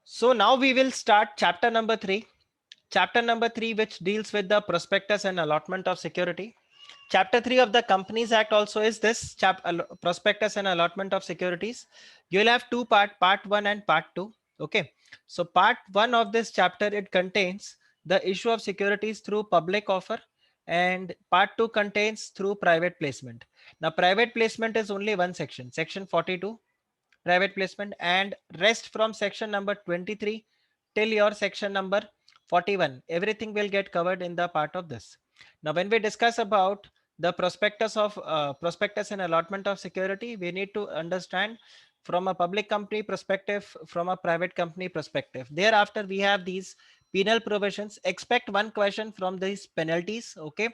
So now we will start chapter number 3. Chapter number 3, which deals with the prospectus and allotment of security. Chapter 3 of the Companies Act also is this prospectus and allotment of securities. You will have two part 1 and part 2. Okay. So part 1 of this chapter, it contains the issue of securities through public offer, and part 2 contains through private placement. Now private placement is only one section, section 42, private placement, and rest from section number 23 till your section number 41, everything will get covered in the part of this. Now when we discuss about the prospectus and allotment of security, we need to understand from a public company perspective, from a private company perspective. Thereafter we have these penal provisions. Expect one question from these penalties. Okay,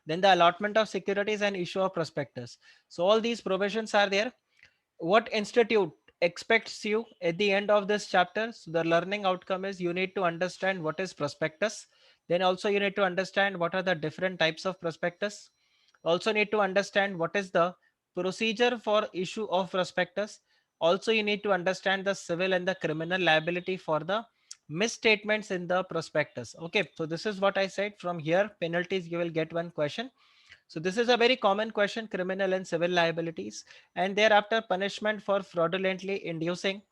then the allotment of securities and issue of prospectus. So all these provisions are there. What institute expects you at the end of this chapter? So the learning outcome is you need to understand what is prospectus. Then also you need to understand what are the different types of prospectus. Also need to understand what is the procedure for issue of prospectus. Also you need to understand the civil and the criminal liability for the misstatements in the prospectus. Okay, so this is what I said. From here penalties, you will get one question. So this is a very common question, criminal and civil liabilities, and thereafter punishment for fraudulently inducing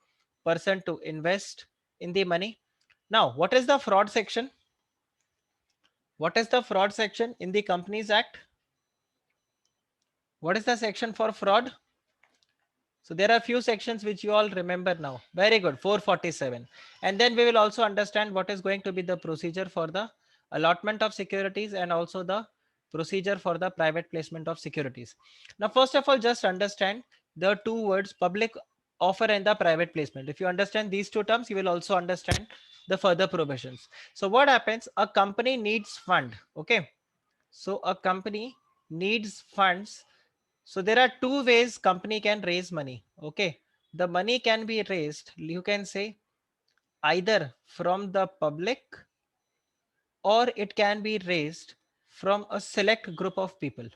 person to invest in the money. Now, what is the fraud section? What is the fraud section in the Companies Act? What is the section for fraud? So there are few sections which you all remember now. Very good, 447. And then we will also understand what is going to be the procedure for the allotment of securities and also the procedure for the private placement of securities. Now, first of all, just understand the two words public offer and the private placement. If you understand these two terms, you will also understand the further provisions. So what happens? A company needs fund. Okay. So a company needs funds. So there are two ways company can raise money. Okay. The money can be raised, you can say, either from the public, or it can be raised from a select group of people.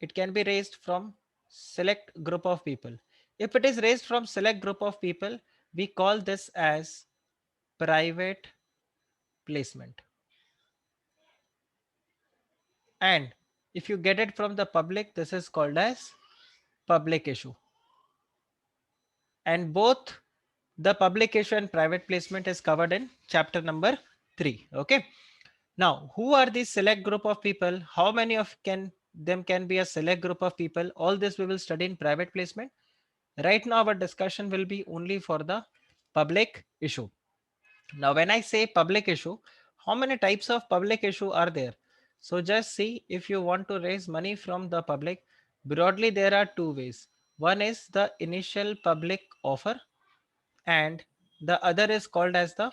It can be raised from select group of people. If it is raised from select group of people, we call this as private placement. And if you get it from the public, this is called as public issue. And both the public issue and private placement is covered in chapter number 3. Okay. Now, who are these select group of people? How many of them can be a select group of people? All this we will study in private placement. Right now, our discussion will be only for the public issue. Now, when I say public issue, how many types of public issue are there? So just see, if you want to raise money from the public, broadly there are two ways. One is the initial public offer, and the other is called as the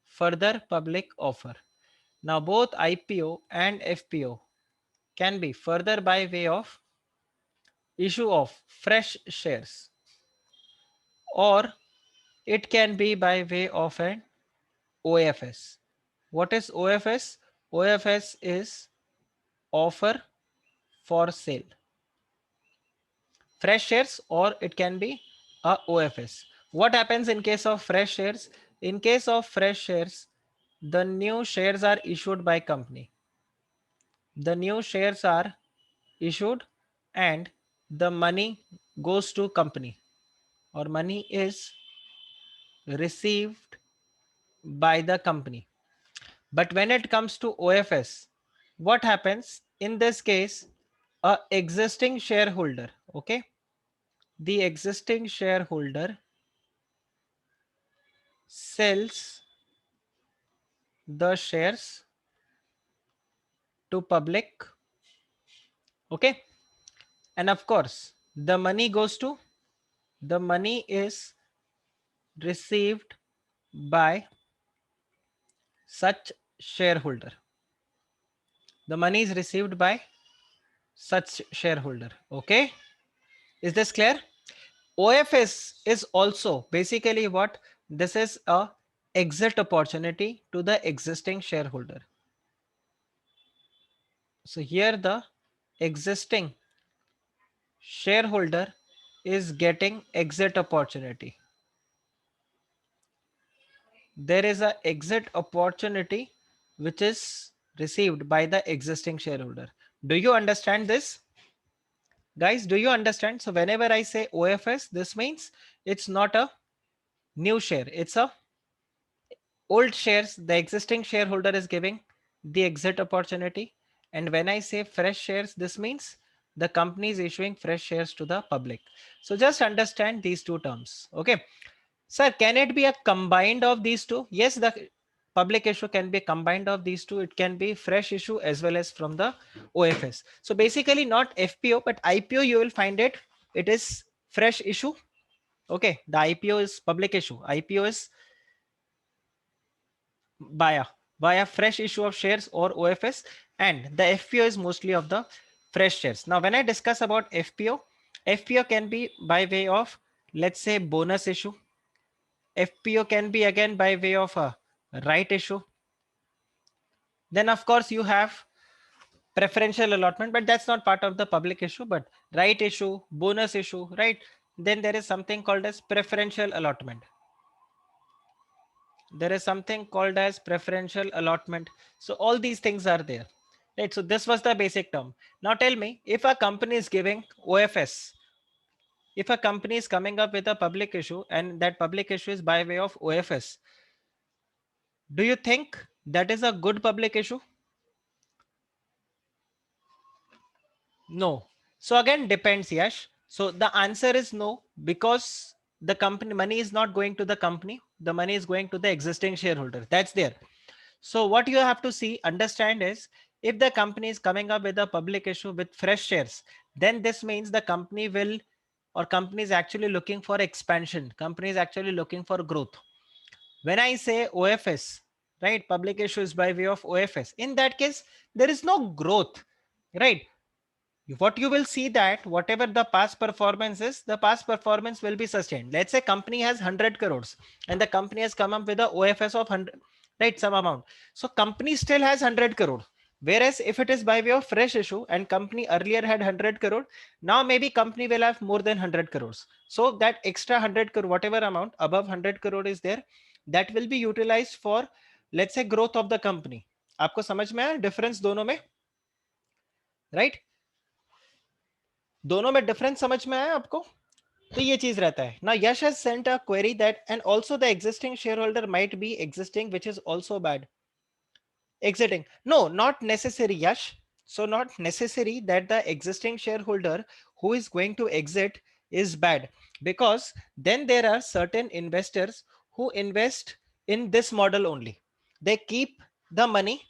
further public offer. Now both IPO and FPO can be further by way of issue of fresh shares, or it can be by way of an OFS. What is OFS? OFS is offer for sale. Fresh shares, or it can be a OFS. What happens in case of fresh shares? In case of fresh shares, the new shares are issued by company. The new shares are issued and the money goes to company, or money is received by the company. But when it comes to OFS, what happens in this case? A existing shareholder, okay, the existing shareholder sells the shares to public. Okay, and of course the money goes to, the money is received by such shareholder. The money is received by such shareholder. Okay, is this clear? OFS is also basically what? This is a exit opportunity to the existing shareholder. So here the existing shareholder is getting exit opportunity. There is a exit opportunity which is received by the existing shareholder. Do you understand this? Guys, do you understand? So whenever I say OFS, this means it's not a new share. It's a old shares. The existing shareholder is giving the exit opportunity. And when I say fresh shares, this means the company is issuing fresh shares to the public. So just understand these two terms. Okay. Sir, can it be a combined of these two? Yes, the public issue can be combined of these two. It can be fresh issue as well as from the OFS. So basically not FPO, but IPO, you will find it. It is fresh issue. Okay. The IPO is public issue. IPO is via fresh issue of shares or OFS, and the FPO is mostly of the fresh shares. Now, when I discuss about FPO can be by way of, let's say, bonus issue. FPO can be again by way of a right issue. Then, of course, you have preferential allotment, but that's not part of the public issue, but right issue, bonus issue, right? Then there is something called as preferential allotment. There is something called as preferential allotment. So all these things are there, right? So this was the basic term. Now tell me, if a company is giving OFS, if a company is coming up with a public issue and that public issue is by way of OFS, do you think that is a good public issue? No. So again, depends, Yash. So the answer is no, because the company money is not going to the company. The money is going to the existing shareholder. That's there. So what you have to see, understand is, if the company is coming up with a public issue with fresh shares, then this means the company will, or company is actually looking for expansion. Company is actually looking for growth. When I say OFS, right, public issue is by way of OFS. In that case, there is no growth, right? What you will see that whatever the past performance is, the past performance will be sustained. Let's say company has 100 crores and the company has come up with a OFS of 100, right, some amount. So company still has 100 crore. Whereas if it is by way of fresh issue and company earlier had 100 crore, now maybe company will have more than 100 crores. So that extra 100 crore, whatever amount above 100 crore is there, that will be utilized for, let's say, growth of the company. आपको समझ में आया difference दोनों में, right? दोनों में difference समझ में आया आपको? तो ये चीज रहता है ना. यश has sent a query that and also the existing shareholder might be existing, which is also bad. Exiting, no, not necessary, Yash. So not necessary that the existing shareholder who is going to exit is bad, because then there are certain investors who invest in this model only. They keep the money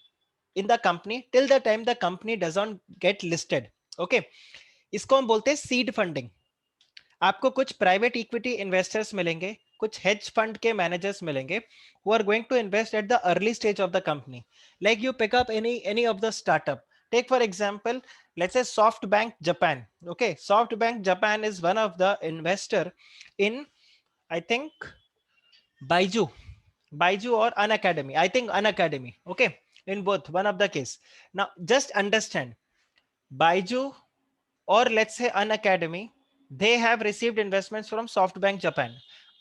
in the company till the time the company doesn't get listed. Okay, इसको हम बोलते हैं seed funding. आपको कुछ private equity investors मिलेंगे, कुछ hedge fund के managers मिलेंगे who are going to invest at the early stage of the company. Like you pick up any of the startup. Take for example, let's say SoftBank Japan. Okay, SoftBank Japan is one of the investor in, I think, Baiju or Unacademy. I think Unacademy. Okay, in both, one of the case. Now just understand, Baiju or let's say Unacademy, they have received investments from SoftBank Japan.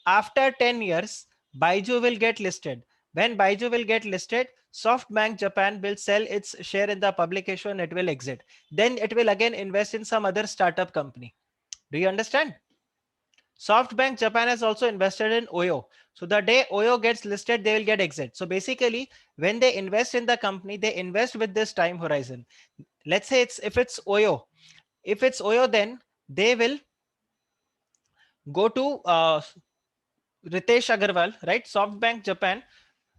After 10 years, Baiju will get listed. When Baiju will get listed, SoftBank Japan will sell its share in the public issue and it will exit. Then it will again invest in some other startup company. Do you understand? SoftBank Japan has also invested in Oyo. So the day Oyo gets listed, they will get exit. So basically, when they invest in the company, they invest with this time horizon. Let's say if it's Oyo, then they will go to Ritesh Agarwal, right? SoftBank Japan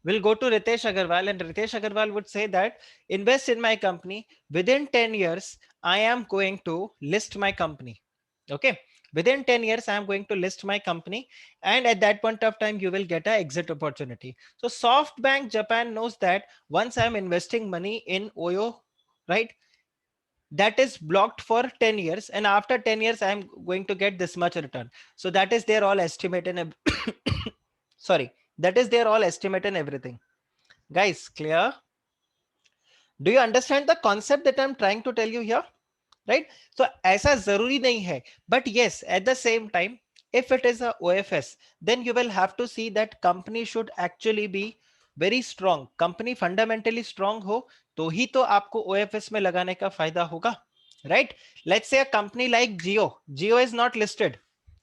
will go to Ritesh Agarwal, and Ritesh Agarwal would say that invest in my company. Within 10 years, I am going to list my company. Okay. Within 10 years, I am going to list my company. And at that point of time, you will get an exit opportunity. So SoftBank Japan knows that once I'm investing money in Oyo, right, that is blocked for 10 years, and after 10 years I am going to get this much return. So that is their all estimate and sorry, that is their all estimate and everything. Guys, clear? Do you understand the concept that I'm trying to tell you here? Right? तो ऐसा जरूरी नहीं है, but yes at the same time if it is a OFS, then you will have to see that company should actually be very strong. Company fundamentally strong हो तो ही तो आपको OFS में लगाने का फायदा होगा, right? Let's say a company like Jio. Jio is not listed.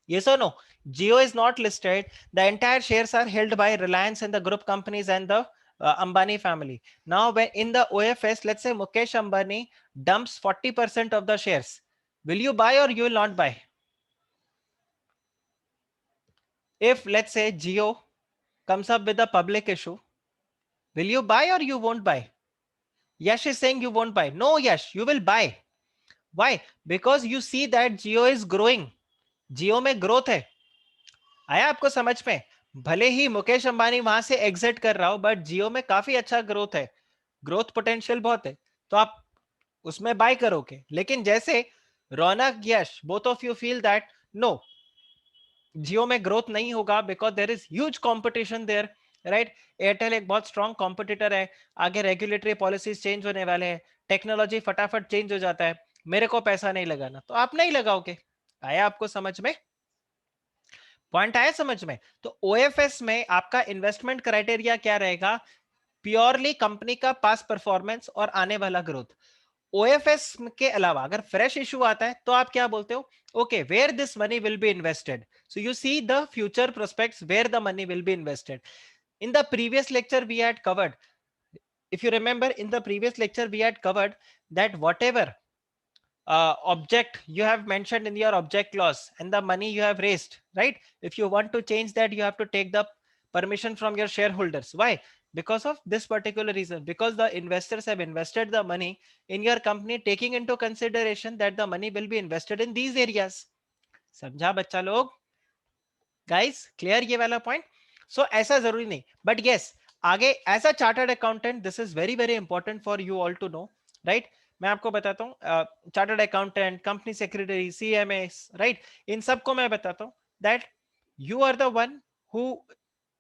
Yes or no? Jio is not listed. The entire shares are held by Reliance and the group companies and the Ambani family. Now, when in the OFS, let's say Mukesh Ambani dumps 40% of the shares. Will you buy or you will not buy? If let's say Jio comes up with a public issue, will you buy or you won't buy? Yash is saying you won't buy. No, Yash, you will buy. Why? Because you see that Jio is growing. Jio में growth है. आया आपको समझ में? भले ही मुकेश अंबानी वहां से exit कर रहा हो, बट जियो में काफी अच्छा ग्रोथ है, ग्रोथ पोटेंशियल बहुत है, तो आप उसमें बाय करोगे. लेकिन जैसे Raunak, Yash, both of you feel that no, Jio में ग्रोथ नहीं होगा because there is huge competition there, right? Airtel एक बहुत स्ट्रॉन्ग कॉम्पिटिटर है, आगे रेगुलेटरी पॉलिसीज चेंज होने वाले हैं, टेक्नोलॉजी फटाफट चेंज हो जाता है, मेरे को पैसा नहीं लगाना, तो आप नहीं लगाओगे. आया आपको समझ में? पॉइंट आया समझ में? तो ओएफएस में आपका इन्वेस्टमेंट क्राइटेरिया क्या रहेगा? प्योरली कंपनी का पास परफॉर्मेंस और आने वाला ग्रोथ. ओएफएस के अलावा अगर फ्रेश इशू आता है तो आप क्या बोलते हो? Okay, where this money will be invested. So you see the future prospects where the money will be invested. In the previous lecture we had covered, if you remember, in the previous lecture we had covered that whatever object you have mentioned in your object clause and the money you have raised, right? If you want to change that, you have to take the permission from your shareholders. Why? Because of this particular reason, because the investors have invested the money in your company, taking into consideration that the money will be invested in these areas. समझा बच्चा लोग? Guys clear ये वाला point? सो ऐसा जरूरी नहीं, but yes आगे as a chartered accountant this is very very important for you all to know, right? मैं आपको बताता हूँ, chartered accountant, company secretary, CMS, right? इन सबको मैं बताता हूँ that you are the one who,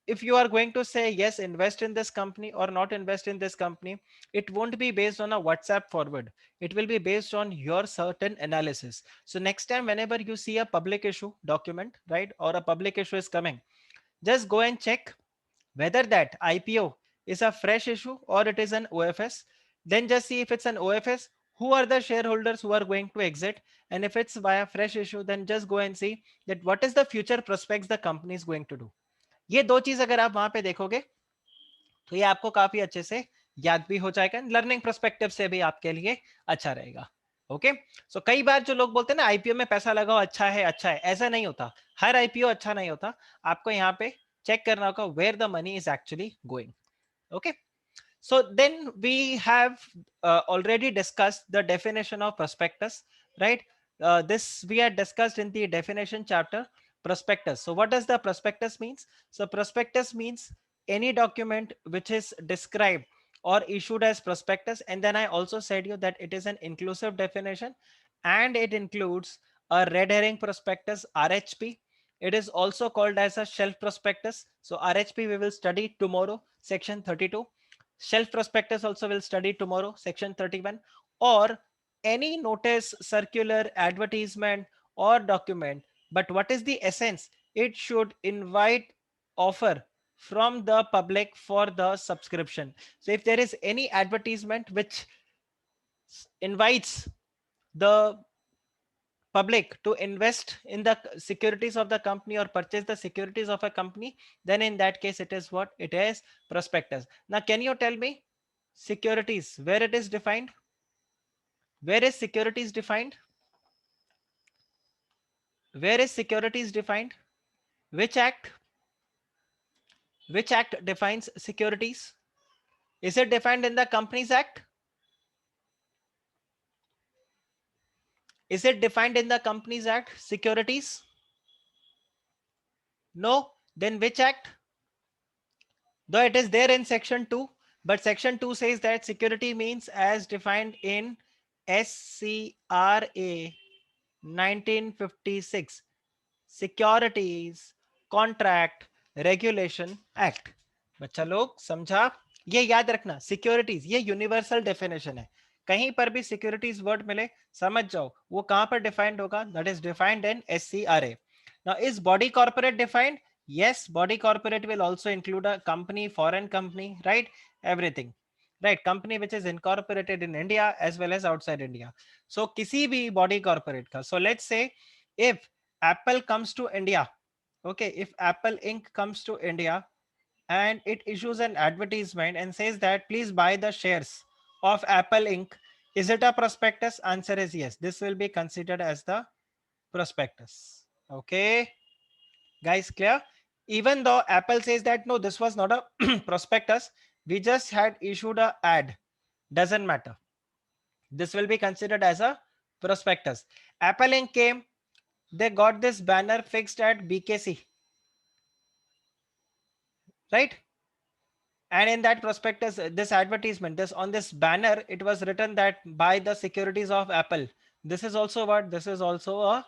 if you are going to say yes, invest in this company or not invest in this company, it won't be based on a WhatsApp forward. It will be based on your certain analysis. So next time whenever you see a public issue document, right, or a public issue is coming, just go and check whether that IPO is a fresh issue or it is an OFS. Then just see if it's an OFS, who are the shareholders who are going to exit, and if it's via fresh issue, then just go and see that what is the future prospects the company is going to do. ये दो चीज अगर आप वहां पे देखोगे तो ये आपको काफी अच्छे से याद भी हो जाएगा, लर्निंग पर्सपेक्टिव से भी आपके लिए अच्छा रहेगा. ओके, सो कई बार जो लोग बोलते हैं ना आईपीओ में पैसा लगाओ, अच्छा है अच्छा है, ऐसा नहीं होता. हर आईपीओ अच्छा नहीं होता. आपको यहाँ पे चेक करना होगा where the money is actually going. Okay, so then we have already discussed the definition of prospectus, right? This we had discussed in the definition chapter, prospectus. So what does the prospectus means? So prospectus means any document which is described or issued as prospectus. And then I also said you that it is an inclusive definition and it includes a red herring prospectus, RHP. It is also called as a shelf prospectus. So RHP we will study tomorrow, section 32. Shelf prospectus also will study tomorrow, section 31. Or any notice, circular, advertisement or document. But what is the essence? It should invite offer from the public for the subscription. So if there is any advertisement which invites the public to invest in the securities of the company or purchase the securities of a company, then in that case it is what? It is prospectus. Now can you tell me securities, where it is defined? Where is securities defined? Where is securities defined? Which act? Which act defines securities? Is it defined in the Companies Act? Is it defined in the Companies Act, securities? No. Then which act? Though it is there in section 2, but section 2 says that security means as defined in SCRA 1956, Securities Contract Regulation Act. बच्चा लोग समझा? ये याद रखना, securities ये universal definition है, कहीं पर भी सिक्योरिटीज वर्ड मिले समझ जाओ वो कहां पर डिफाइंड होगा, that is defined in SCRA. Now is body corporate defined? Yes, body corporate will also include a company, foreign company, right? Everything, right? Company which is incorporated in India as well as outside India. So किसी भी body corporate का, so let's say if Apple comes to India, okay, if Apple Inc comes to India and it issues an advertisement and says that please buy the shares of Apple Inc. Is it a prospectus? Answer is yes. This will be considered as the prospectus. Okay, guys, clear? Even though Apple says that no, this was not a prospectus, we just had issued a ad. Doesn't matter. This will be considered as a prospectus. Apple Inc. came, they got this banner fixed at BKC, right? And in that prospectus, this advertisement, this on this banner, it was written that buy the securities of Apple. This is also what? This is also a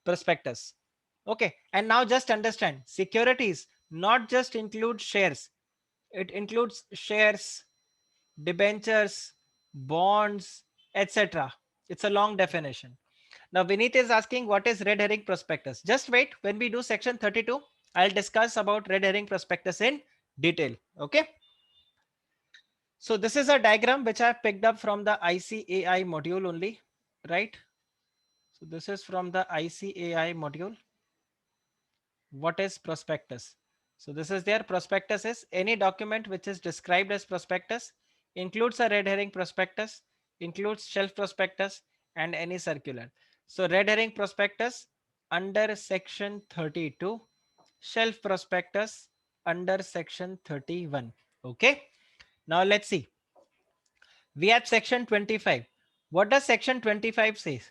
prospectus. Okay, and now just understand, securities not just include shares. It includes shares, debentures, bonds, etc. It's a long definition. Now Vineet is asking what is red herring prospectus. Just wait, when we do section 32, I'll discuss about red herring prospectus in detail. Okay. So this is a diagram which I picked up from the ICAI module only, right? So this is from the ICAI module. What is prospectus? So this is their prospectus is any document which is described as prospectus, includes a red herring prospectus, includes shelf prospectus and any circular. So red herring prospectus under section 32, shelf prospectus under section 31. Okay. Now let's see. We have section 25. What does section 25 say?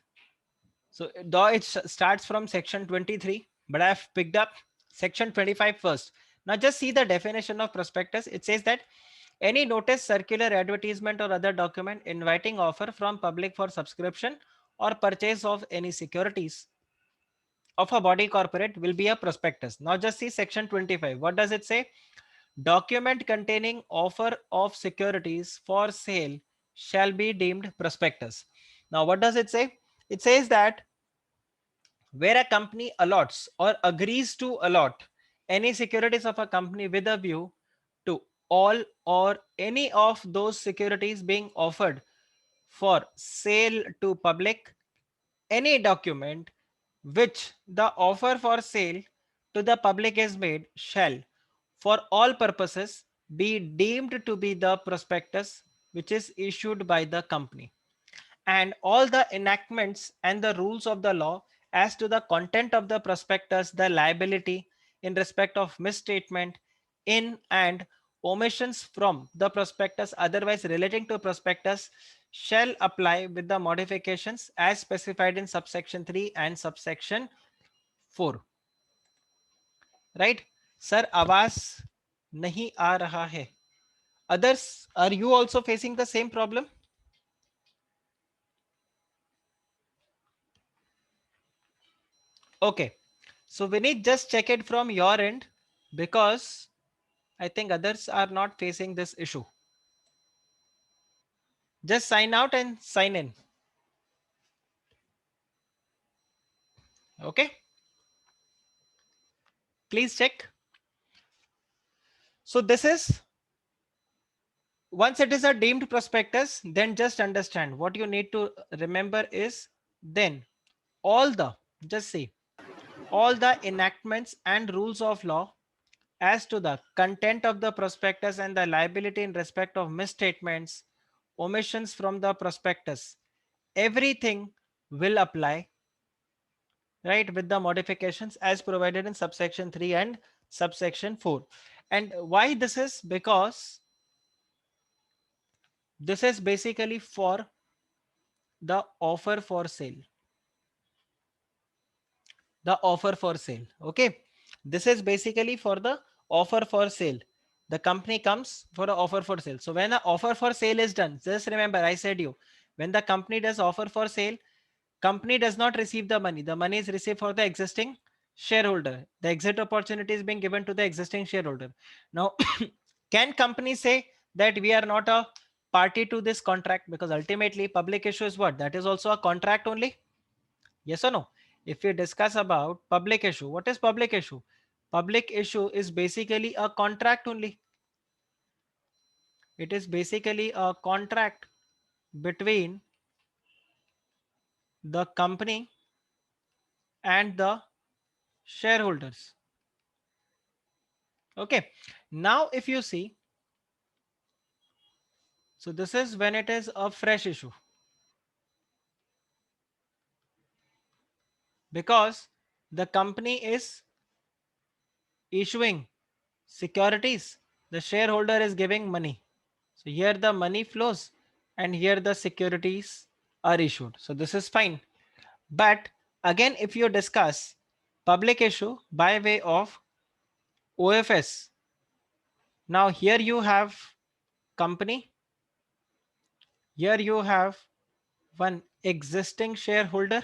So though it starts from section 23, but I have picked up section 25 first. Now just see the definition of prospectus. It says that any notice, circular, advertisement or other document inviting offer from public for subscription or purchase of any securities of a body corporate will be a prospectus. Now just see section 25. What does it say? Document containing offer of securities for sale shall be deemed prospectus. Now what does it say? It says that where a company allots or agrees to allot any securities of a company with a view to all or any of those securities being offered for sale to public, any document which the offer for sale to the public is made shall for all purposes be deemed to be the prospectus which is issued by the company, and all the enactments and the rules of the law as to the content of the prospectus, the liability in respect of misstatement in and omissions from the prospectus otherwise relating to prospectus shall apply with the modifications as specified in subsection 3 and subsection 4. Right? Sir, आवाज नहीं आ रहा है. Others, are you also facing the same problem? Okay. So we need just check it from your end because I think others are not facing this issue. Just sign out and sign in. Okay. Please check. So this is, once it is a deemed prospectus, then just understand what you need to remember is then all the, just see, all the enactments and rules of law as to the content of the prospectus and the liability in respect of misstatements, omissions from the prospectus, everything will apply, right, with the modifications as provided in subsection 3 and subsection 4. And why this is? Because this is basically for the offer for sale. The offer for sale. Okay. This is basically for the offer for sale. The company comes for an offer for sale. So when an offer for sale is done, just remember I said you, when the company does offer for sale, company does not receive the money. The money is received for the existing shareholder. The exit opportunity is being given to the existing shareholder. Now, can company say that we are not a party to this contract? Because ultimately public issue is what? That is also a contract only. Yes or no? If we discuss about public issue, what is public issue? Public issue is basically a contract only. It is basically a contract between the company and the shareholders. Okay. Now, if you see, so this is when it is a fresh issue, because the company is issuing securities. The shareholder is giving money. So here the money flows and here the securities are issued. So this is fine. But again, if you discuss public issue by way of OFS, now here you have company, here you have one existing shareholder,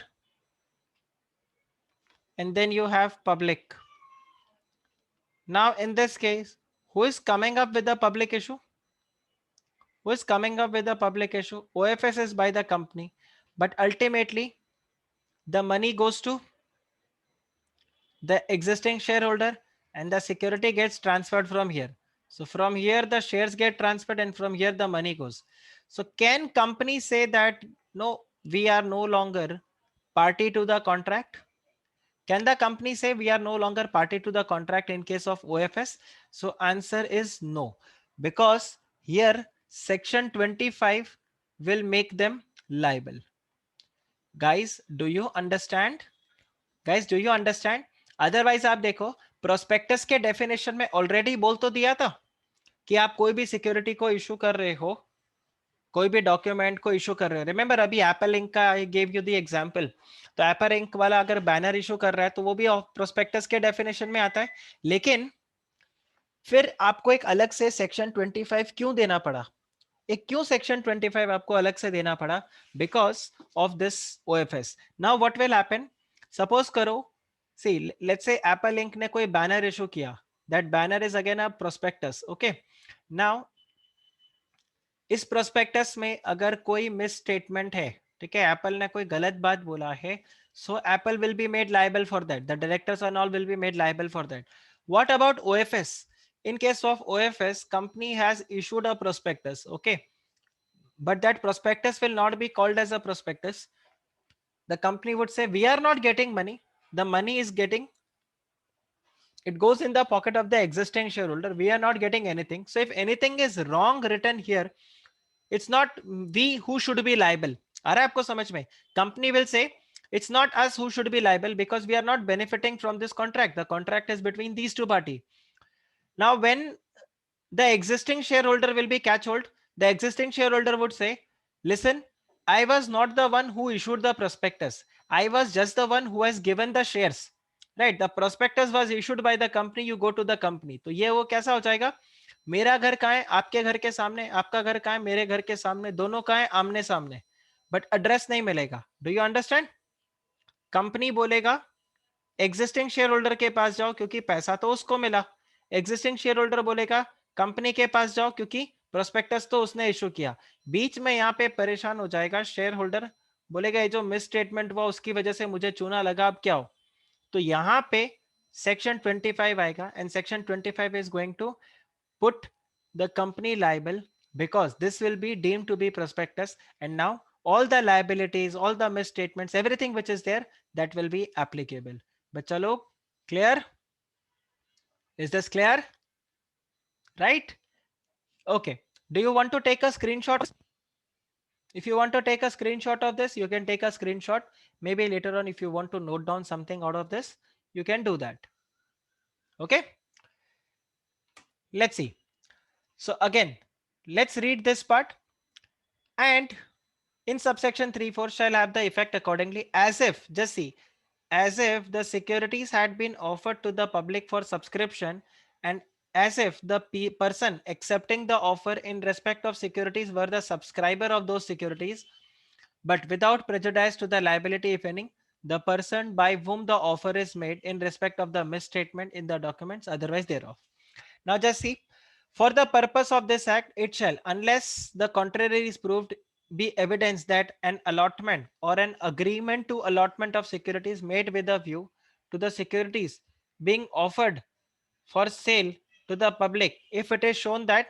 and then you have public. Now in this case, who is coming up with the public issue? Who is coming up with the public issue? OFS is by the company, but ultimately the money goes to the existing shareholder and the security gets transferred from here. So from here the shares get transferred and from here the money goes. So can company say that no, we are no longer party to the contract? Can the company say we are no longer party to the contract in case of OFS? So answer is no, because here section 25 will make them liable. Guys, do you understand? Guys, do you understand? Otherwise आप देखो prospectus के definition में already बोल तो दिया था कि आप कोई भी सिक्योरिटी को इशू कर रहे हो, कोई भी डॉक्यूमेंट को इशू कर रहे हो. रिमेंबर अभी एप्पल इंक का I gave you the example. तो एप्पल इंक वाला अगर बैनर इशू कर रहा है तो वो भी प्रोस्पेक्टस के डेफिनेशन में आता है. लेकिन फिर आपको एक अलग से सेक्शन 25 क्यों देना पड़ा? एक क्यों सेक्शन 25 आपको अलग से देना पड़ा? Because of this OFS. Now what will happen? Suppose करो, see let's say Apple Inc ने कोई बैनर इशू किया. That banner is again a prospectus. Okay, now इस प्रोस्पेक्टस में अगर कोई मिस स्टेटमेंट है, ठीक है, एप्पल ने कोई गलत बात बोला है, so Apple will be made liable for that. The directors and all will be made liable for that. What about OFS? In case of OFS, company has issued a prospectus, okay, but that prospectus will not be called as a prospectus. The company would say we are not getting money, the money is getting, it goes in the pocket of the existing shareholder, we are not getting anything. So if anything is wrong written here, it's not we who should be liable. aa raha hai aapko samajh mein? Company will say it's not us who should be liable because we are not benefiting from this contract. The contract is between these two parties. Now when the existing shareholder will be catch hold, the existing shareholder would say, listen, I was not the one who issued the prospectus, I was just the one who has given the shares, right? The prospectus was issued by the company, you go to the company. तो ये वो कैसा हो जाएगा? मेरा घर कहाँ है? आपके घर के सामने. आपका घर कहाँ है? मेरे घर के सामने. दोनों कहाँ है? आमने सामने, बट एड्रेस नहीं मिलेगा. Do you understand? कंपनी बोलेगा एग्जिस्टिंग शेयर होल्डर के पास जाओ क्योंकि पैसा तो उसको मिला. एग्जिस्टिंग शेयर होल्डर बोलेगा कंपनी के पास जाओ क्योंकि प्रोस्पेक्टस तो उसने इशू किया. बीच में यहाँ पे परेशान हो जाएगा शेयर होल्डर, बोलेगा ये जो मिस स्टेटमेंट हुआ उसकी वजह से मुझे चूना लगा, अब क्या हो? तो यहाँ पे सेक्शन 25 आएगा and section 25 is going to put the company liable because this will be deemed to be prospectus, and now all the liabilities, all the misstatements, everything which is there, that will be applicable. बच्चा लोग clear? Is this clear? Right? Okay. Do you want to take a screenshot? If you want to take a screenshot of this, you can take a screenshot. Maybe later on, if you want to note down something out of this, you can do that. Okay. Let's see. So again, let's read this part. And in subsection 3(4) shall have the effect accordingly, as if, just see, as if the securities had been offered to the public for subscription, and as if the person accepting the offer in respect of securities were the subscriber of those securities, but without prejudice to the liability, if any, the person by whom the offer is made in respect of the misstatement in the documents otherwise thereof. Now just see, For the purpose of this act, it shall, unless the contrary is proved, be evidence that an allotment or an agreement to allotment of securities made with a view to the securities being offered for sale to the public, if it is shown that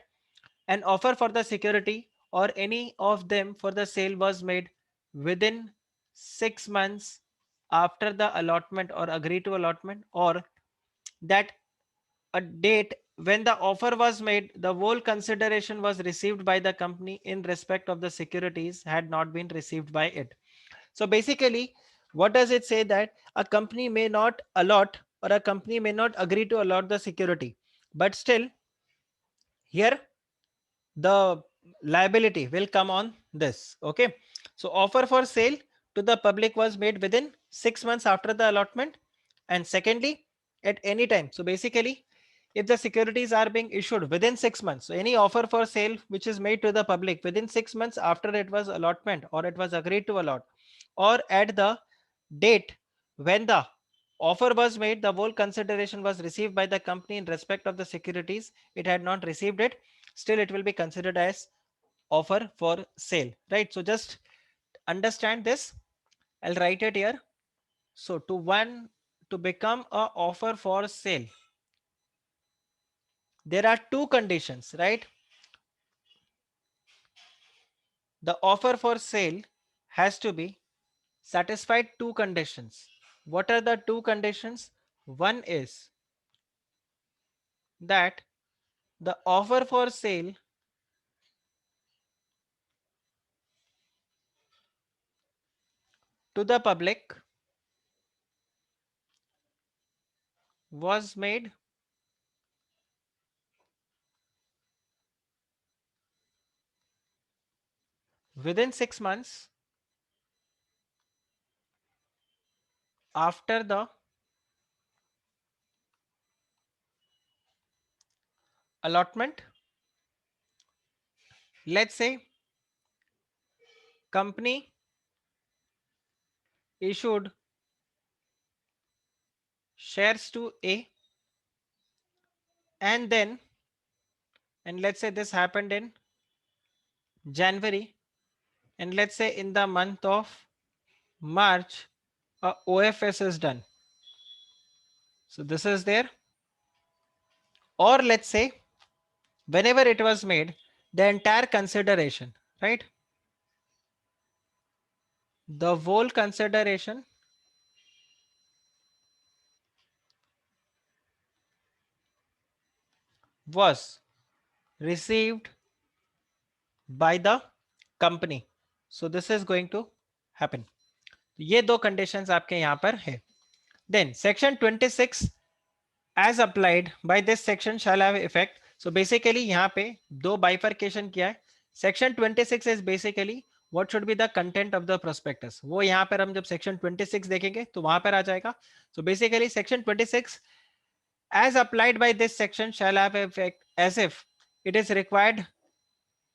an offer for the security or any of them for the sale was made within 6 months after the allotment or agree to allotment, or that a date when the offer was made, the whole consideration was received by the company in respect of the securities had not been received by it. So basically, what does it say? That a company may not allot or a company may not agree to allot the security, but still here the liability will come on this. Okay, so offer for sale to the public was made within 6 months after the allotment, and secondly, at any time. So basically, if the securities are being issued within 6 months, so any offer for sale which is made to the public within 6 months after it was allotment or it was agreed to allot, or at the date when the offer was made, the whole consideration was received by the company in respect of the securities, it had not received it, still it will be considered as offer for sale, right? So just understand this. I'll write it here. So to become a offer for sale, there are two conditions, right? The offer for sale has to be satisfied two conditions. What are the two conditions? One is that the offer for sale to the public was made within 6 months after the allotment. Let's say company issued shares to A, and then, and let's say this happened in January, and let's say in the month of March a OFS is done. So this is there. Or let's say whenever it was made, the entire consideration, right? The whole consideration was received by the company. So this is going to happen. ये दो conditions आपके यहाँ पर है. Then section 26 as applied by this section shall have effect. So basically यहाँ पे दो bifurcation किया है. Section 26 is basically what should be the content of the prospectus. वो यहाँ पर हम जब section 26 देखेंगे तो वहां पर आ जाएगा. So basically section 26 as applied by this section shall have effect as if it is required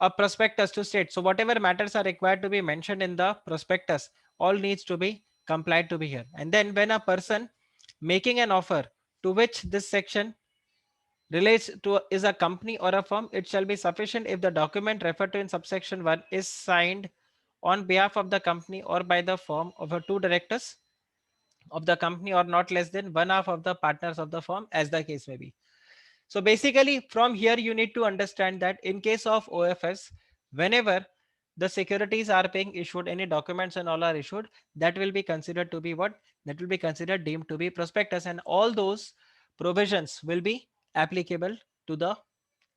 a prospectus to state. So whatever matters are required to be mentioned in the prospectus, all needs to be complied to be here. And then when a person making an offer to which this section relates to is a company or a firm, it shall be sufficient if the document referred to in subsection 1 is signed on behalf of the company or by the firm of the two directors of the company or not less than one half of the partners of the firm, as the case may be. So basically from here you need to understand that in case of OFS, whenever the securities are being issued, any documents and all are issued, that will be considered to be what? That will be considered deemed to be prospectus, and all those provisions will be applicable to the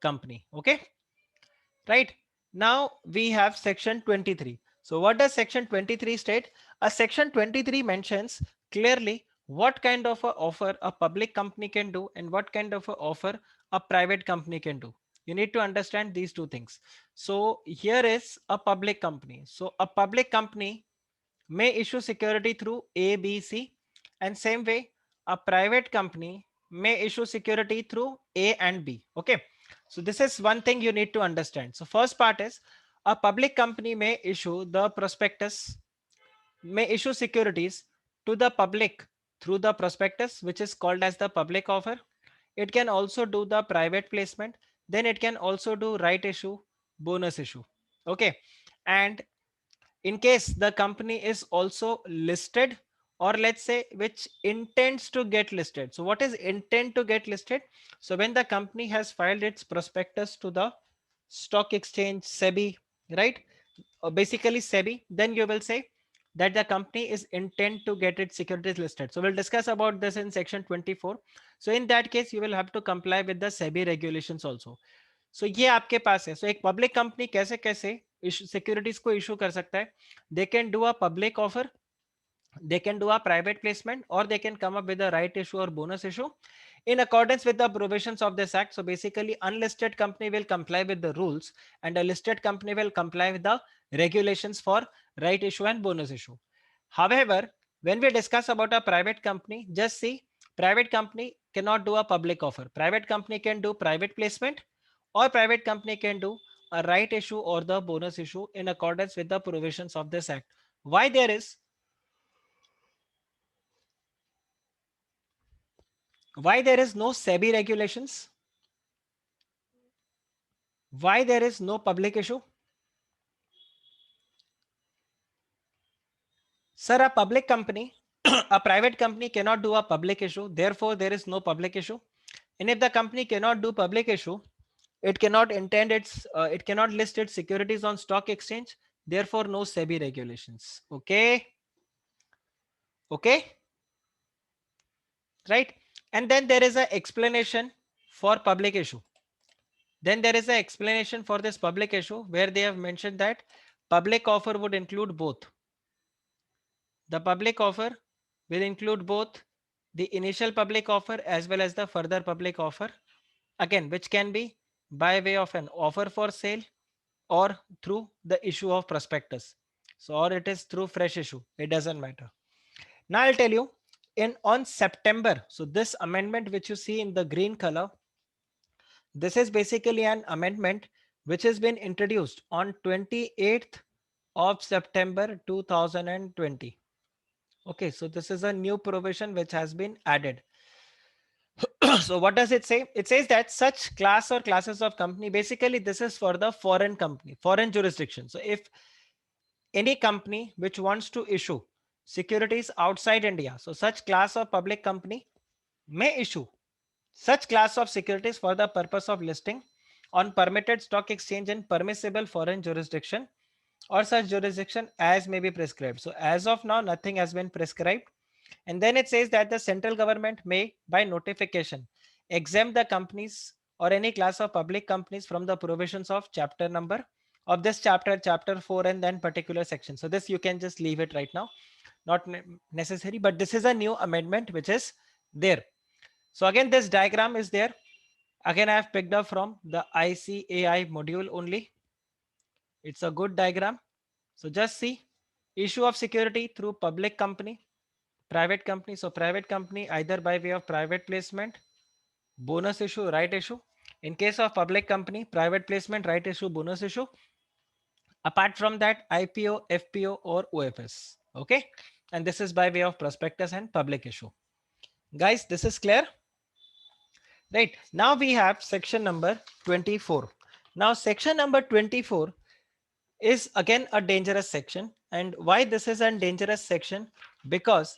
company. Okay, right? Now we have section 23. So what does section 23 state? A section 23 mentions clearly what kind of a offer a public company can do and what kind of a offer a private company can do. You need to understand these two things. So here is a public company. So a public company may issue security through A, B, C, and same way a private company may issue security through A and B. Okay, so this is one thing you need to understand. So first part is a public company may issue the prospectus, may issue securities to the public through the prospectus, which is called as the public offer. It can also do the private placement. then it can also do right issue, bonus issue. Okay. And in case the company is also listed, or let's say which intends to get listed. So what is intent to get listed? So when the company has filed its prospectus to the stock exchange, SEBI, right? Or basically SEBI, then you will say that the company is intent to get its securities listed. So we'll discuss about this in section 24. So in that case, you will have to comply with the SEBI regulations also. सो ये आपके पास है. सो एक public company कैसे कैसे securities को issue कर सकता है? They can do a public offer, they can do a private placement, or they can come up with a right issue or bonus issue in accordance with the provisions of this act. So basically unlisted company will comply with the rules and a listed company will comply with the regulations for right issue and bonus issue. However, when we discuss about a private company, just see, private company cannot do a public offer. Private company can do private placement, or private company can do a right issue or the bonus issue in accordance with the provisions of this act. Why there is Why there is no SEBI regulations? Why there is no public issue? Sir, a public company, a private company cannot do a public issue. Therefore, there is no public issue. And if the company cannot do public issue, it cannot list its securities on stock exchange. Therefore, no SEBI regulations. Okay. Okay. Right. And then there is an explanation for public issue. Then there is an explanation for this public issue where they have mentioned that public offer would include both. The public offer will include both the initial public offer as well as the further public offer, again, which can be by way of an offer for sale or through the issue of prospectus. So, or it is through fresh issue, it doesn't matter. Now I'll tell you, in on September, so this amendment which you see in the green color, this is basically an amendment which has been introduced on 28th of September 2020. Okay, so this is a new provision which has been added. So what does it say? It says that such class or classes of company, basically this is for the foreign company, foreign jurisdiction. So if any company which wants to issue securities outside India, so such class of public company may issue such class of securities for the purpose of listing on permitted stock exchange in permissible foreign jurisdiction or such jurisdiction as may be prescribed. So as of now, nothing has been prescribed. And then it says that the central government may, by notification, exempt the companies or any class of public companies from the provisions of chapter number of this chapter, chapter 4, and then particular section. So this you can just leave it right now, not necessary, but this is a new amendment which is there. So again, this diagram is there. Again, I have picked up from the ICAI module only. It's a good diagram. So just see, issue of security through public company, private company. So private company either by way of private placement, bonus issue, right issue. In case of public company, private placement, right issue, bonus issue. Apart from that, IPO, FPO or OFS. Okay. And this is by way of prospectus and public issue. Guys, this is clear? Right. Now we have section number 24. Now section number 24 is again a dangerous section. And why this is a dangerous section? Because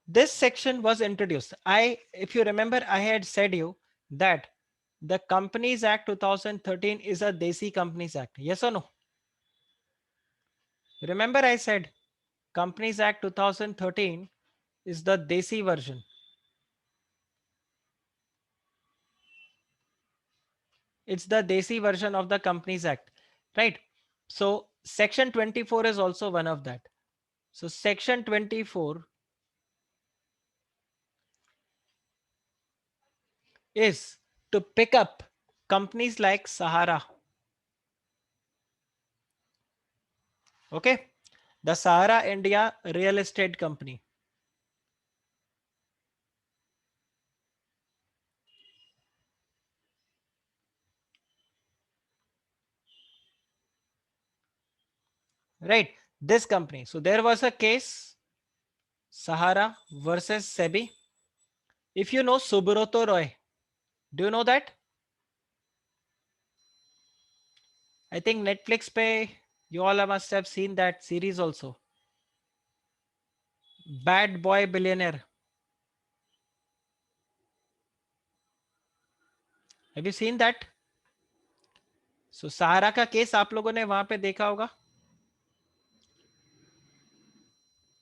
this section was introduced. If you remember, I had said you that the Companies Act 2013 is a Desi Companies Act. Yes or no? Remember, I said Companies Act 2013 is the Desi version. It's the Desi version of the Companies Act, right? So section 24 is also one of that. So section 24 is to pick up companies like Sahara. Okay. The Sahara India Real Estate Company. Right. This company. So there was a case, Sahara versus SEBI. If you know Subroto Roy, do you know that? I think Netflix पे you all must have seen that series also. Bad Boy Billionaire. Have you seen that? So सहारा का case आप लोगों ने वहां पे देखा होगा.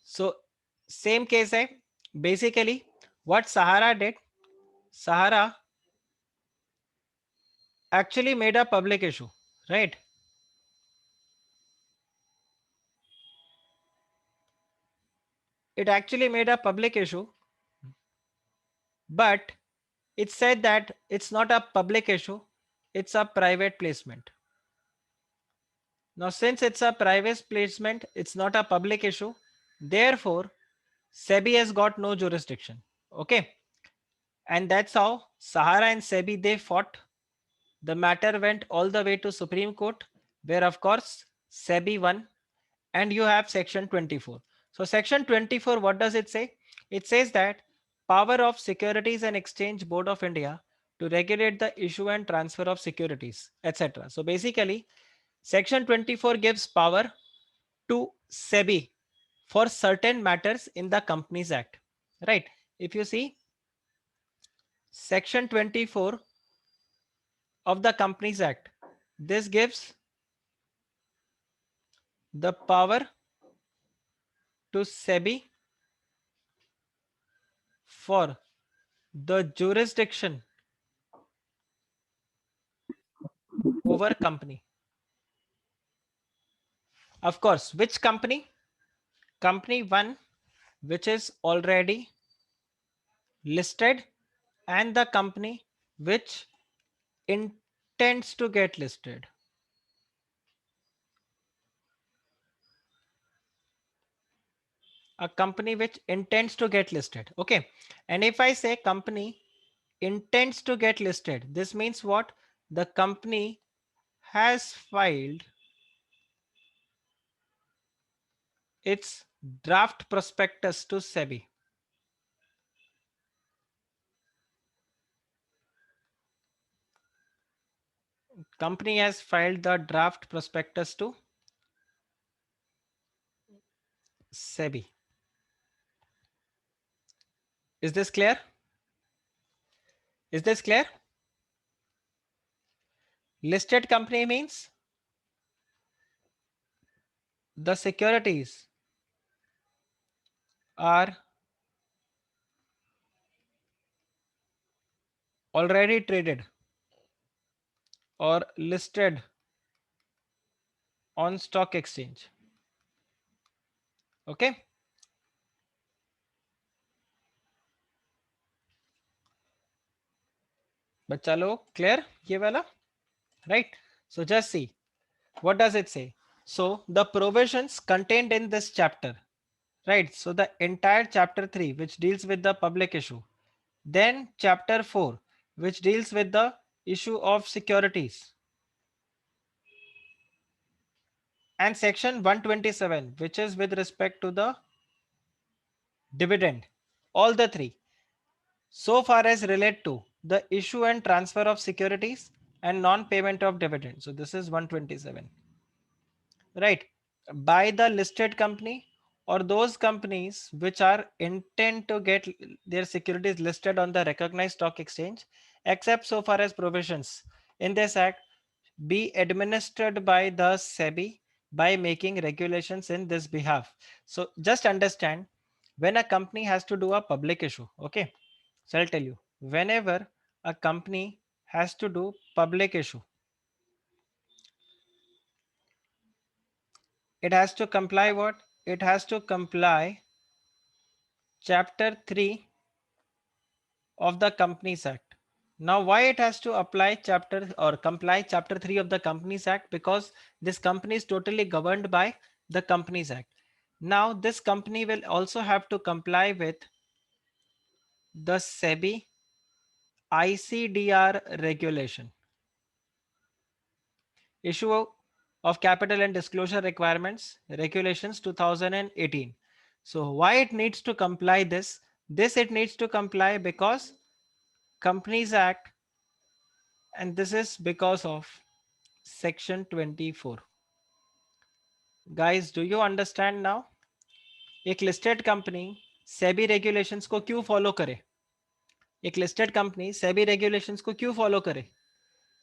So same case है. Basically, what Sahara did, Sahara actually made a public issue, right? It actually made a public issue, but it said that it's not a public issue, it's a private placement. Now, since it's a private placement, it's not a public issue. Therefore, SEBI has got no jurisdiction. Okay. And that's how Sahara and SEBI, they fought. The matter went all the way to Supreme Court, where of course SEBI won. And you have section 24. So section 24, what does it say? It says that power of Securities and Exchange Board of India to regulate the issue and transfer of securities, etc. So basically, section 24 gives power to SEBI for certain matters in the Companies Act, right? If you see section 24 of the Companies Act, this gives the power to SEBI for the jurisdiction over company. Of course, which company? Company one, which is already listed, and the company which intends to get listed. A company which intends to get listed. Okay. And if I say company intends to get listed, this means what? The company has filed its draft prospectus to SEBI. Company has filed the draft prospectus to SEBI. Is this clear? Is this clear? Listed company means the securities are already traded or listed on stock exchange. Okay. बच्चा लोग clear ये वाला, right? So just see what does it say. So the provisions contained in this chapter, right? So the entire chapter 3, which deals with the public issue, then chapter 4, which deals with the issue of securities, and section 127, which is with respect to the dividend. All the three, so far as relate to the issue and transfer of securities and non-payment of dividend. So this is 127, right? By the listed company or those companies which are intent to get their securities listed on the recognized stock exchange, except so far as provisions in this act be administered by the SEBI by making regulations in this behalf. So just understand, when a company has to do a public issue, okay, so I'll tell you, whenever a company has to do public issue, it has to comply what? It has to comply chapter 3 of the Companies Act. Now, why it has to apply chapter or comply chapter 3 of the Companies Act? Because this company is totally governed by the Companies Act. Now, this company will also have to comply with the SEBI ICDR regulation, issue of capital and disclosure requirements, regulations 2018. So why it needs to comply this? This it needs to comply because Companies Act, and this is because of section 24. Guys, do you understand now? एक listed company SEBI regulations को क्यों follow करे? एक listed company SEBI regulations को क्यों follow करे?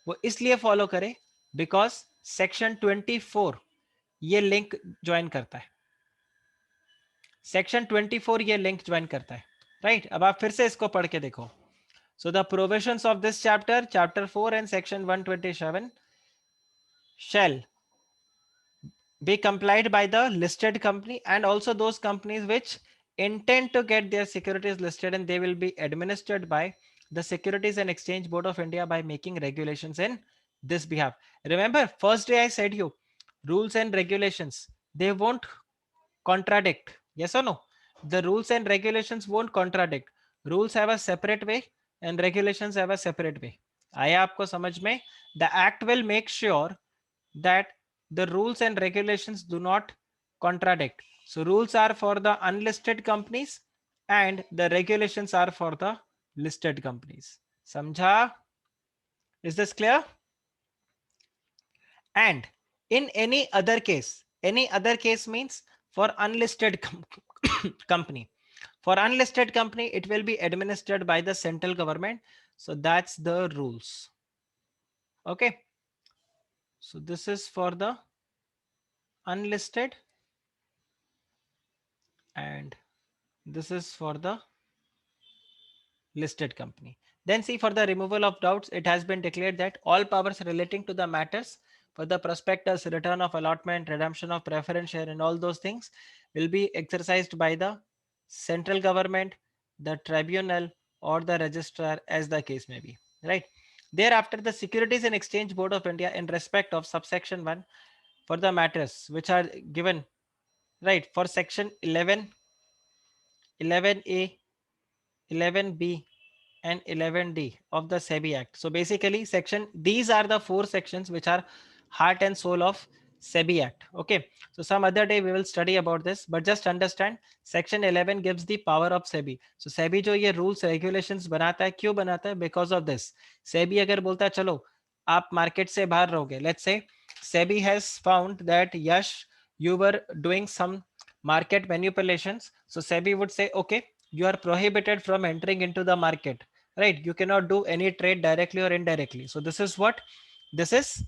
वो इसलिए फॉलो करे बिकॉज सेक्शन 24 ये लिंक ज्वाइन करता है. सेक्शन 24 ये लिंक ज्वाइन करता है, राइट? अब आप फिर से इसको पढ़ के देखो. So the provisions of this chapter, chapter 4 and section 127 shall be complied by the listed company and also those companies which intend to get their securities listed, and they will be administered by the Securities and Exchange Board of India by making regulations in this behalf. Remember, first day I said you, rules and regulations, they won't contradict. Yes or no? The rules and regulations won't contradict. Rules have a separate way and regulations have a separate way. आया आपको समझ में? The act will make sure that the rules and regulations do not contradict. So rules are for the unlisted companies and the regulations are for the listed companies. Samjha? Is this clear? And in any other case means for unlisted company. For unlisted company, it will be administered by the central government. So that's the rules. Okay. So this is for the unlisted and this is for the listed company. Then see, for the removal of doubts, it has been declared that all powers relating to the matters for the prospectus, return of allotment, redemption of preference share and all those things will be exercised by the central government, the tribunal or the registrar as the case may be, right? Thereafter, the Securities and Exchange Board of India in respect of subsection 1 for the matters which are given, right, for section 11, 11A, 11B and 11D of the SEBI Act. So basically these are the 4 sections which are heart and soul of SEBI Act. Okay, so some other day we will study about this, but just understand section 11 gives the power of SEBI. So SEBI जो ये rules regulations बनाता है, क्यों बनाता है? Because of this. SEBI अगर बोलता है चलो आप market से बाहर रहोगे, let's say SEBI has found that Yash, you were doing some market manipulations. So SEBI would say, okay, you are prohibited from entering into the market, right? You cannot do any trade directly or indirectly. So this is what this is,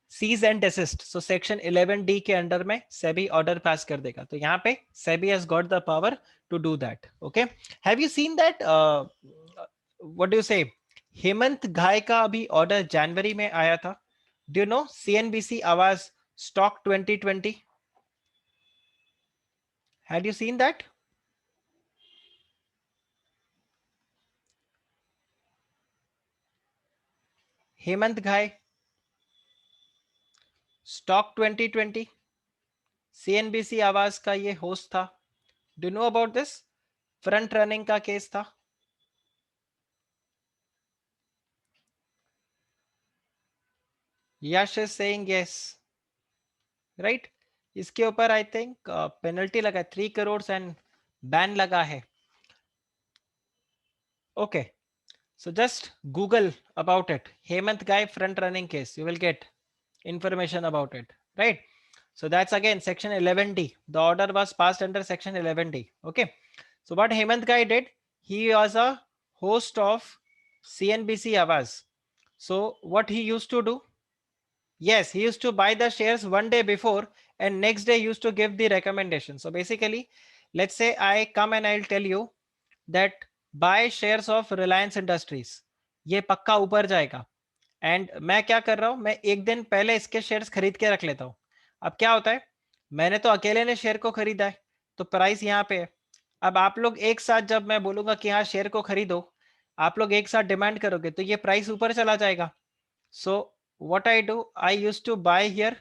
cease and desist. So section 11D के under में SEBI order pass कर देगा. तो यहाँ पे SEBI has got the power to do that. Okay, have you seen that what do you say, Hemant घाय का अभी ऑर्डर जनवरी में आया था? Do you know CNBC आवाज stock 2020? Had you seen that? Hemant घाय स्टॉक 2020, CNBC आवाज का ये होस्ट था. Do know about this? Front running का केस था. यश इज सेइंग यस, राइट? इसके ऊपर आई थिंक पेनल्टी लगा 3 करोड़ एंड बैन लगा है. Okay, so just Google about it. Hemant Guy front running case. You will get information about it, right? So that's again section 11D. The order was passed under section 11D. Okay. So what Hemant Guy did, he was a host of CNBC Avaz. So what he used to do, yes, he used to buy the shares one day before and next day used to give the recommendation. So basically, let's say I come and I'll tell you that buy shares of Reliance Industries. ये पक्का ऊपर जाएगा. And मैं क्या कर रहा हूं, मैं एक दिन पहले इसके शेयर्स खरीद के रख लेता हूं. अब क्या होता है, मैंने तो अकेले ने शेयर को खरीदा है तो प्राइस यहाँ पे है. अब आप लोग एक साथ, जब मैं बोलूंगा कि हाँ शेयर को खरीदो, आप लोग एक साथ डिमांड करोगे तो ये प्राइस ऊपर चला जाएगा. सो what I do, I used to buy here,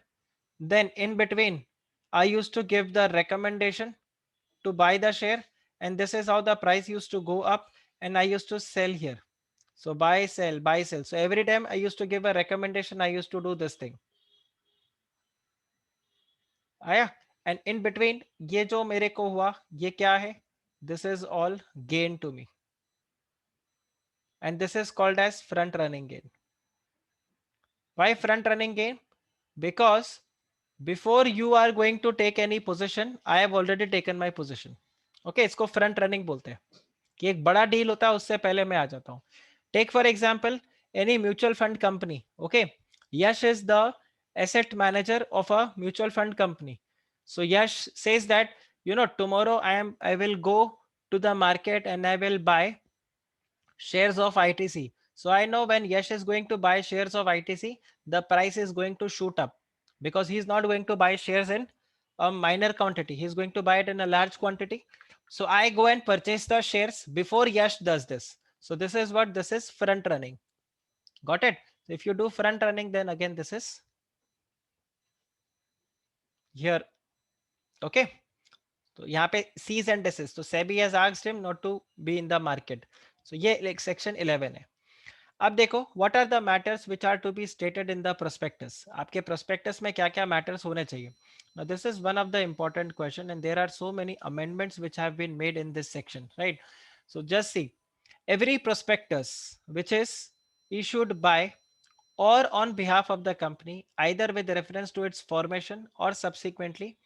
then in between I used to give the recommendation to buy the share, and this is how the price used to go up and I used to sell here. So buy, sell, buy, sell. So every time I used to give a recommendation, I used to do this thing. आया? And in between ये जो मेरे को हुआ, ये क्या है? This is all gain to me. And this is called as front running gain. Why front running gain? because before you are going to take any position, I have already taken my position. Okay, इसको front running बोलते हैं कि एक बड़ा deal होता है उससे पहले मैं आ जाता हूँ. Take for example any mutual fund company. Okay, Yash is the asset manager of a mutual fund company. So Yash says that, you know, tomorrow I will go to the market and I will buy shares of ITC. So I know when Yash is going to buy shares of ITC, the price is going to shoot up because he's not going to buy shares in a minor quantity. He's going to buy it in a large quantity. So I go and purchase the shares before Yash does this. So this is what this is, front running. Got it? So if you do front running, then again this is here. Okay. So यहाँ पे C's and S's. So SEBI has asked him not to be in the market. So ये like section 11 है. अब देखो what are the matters which are to be stated in the prospectus. आपके prospectus में क्या क्या matters होने चाहिए. Now this is one of the important question and there are so many amendments which have been made in this section, right? So just see, every prospectus which is issued by or on behalf of the company, either with reference to its formation or subsequently,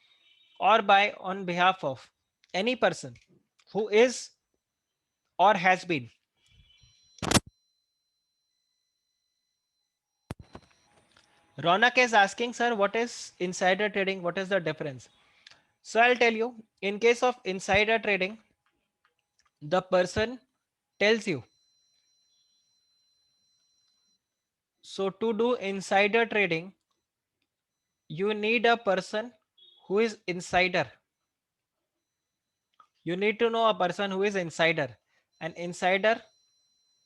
or by on behalf of any person who is or has been. Ronak is asking, sir, what is insider trading? What is the difference? So I'll tell you, in case of insider trading, the person tells you. So to do insider trading, you need a person who is insider. You need to know a person who is insider, an insider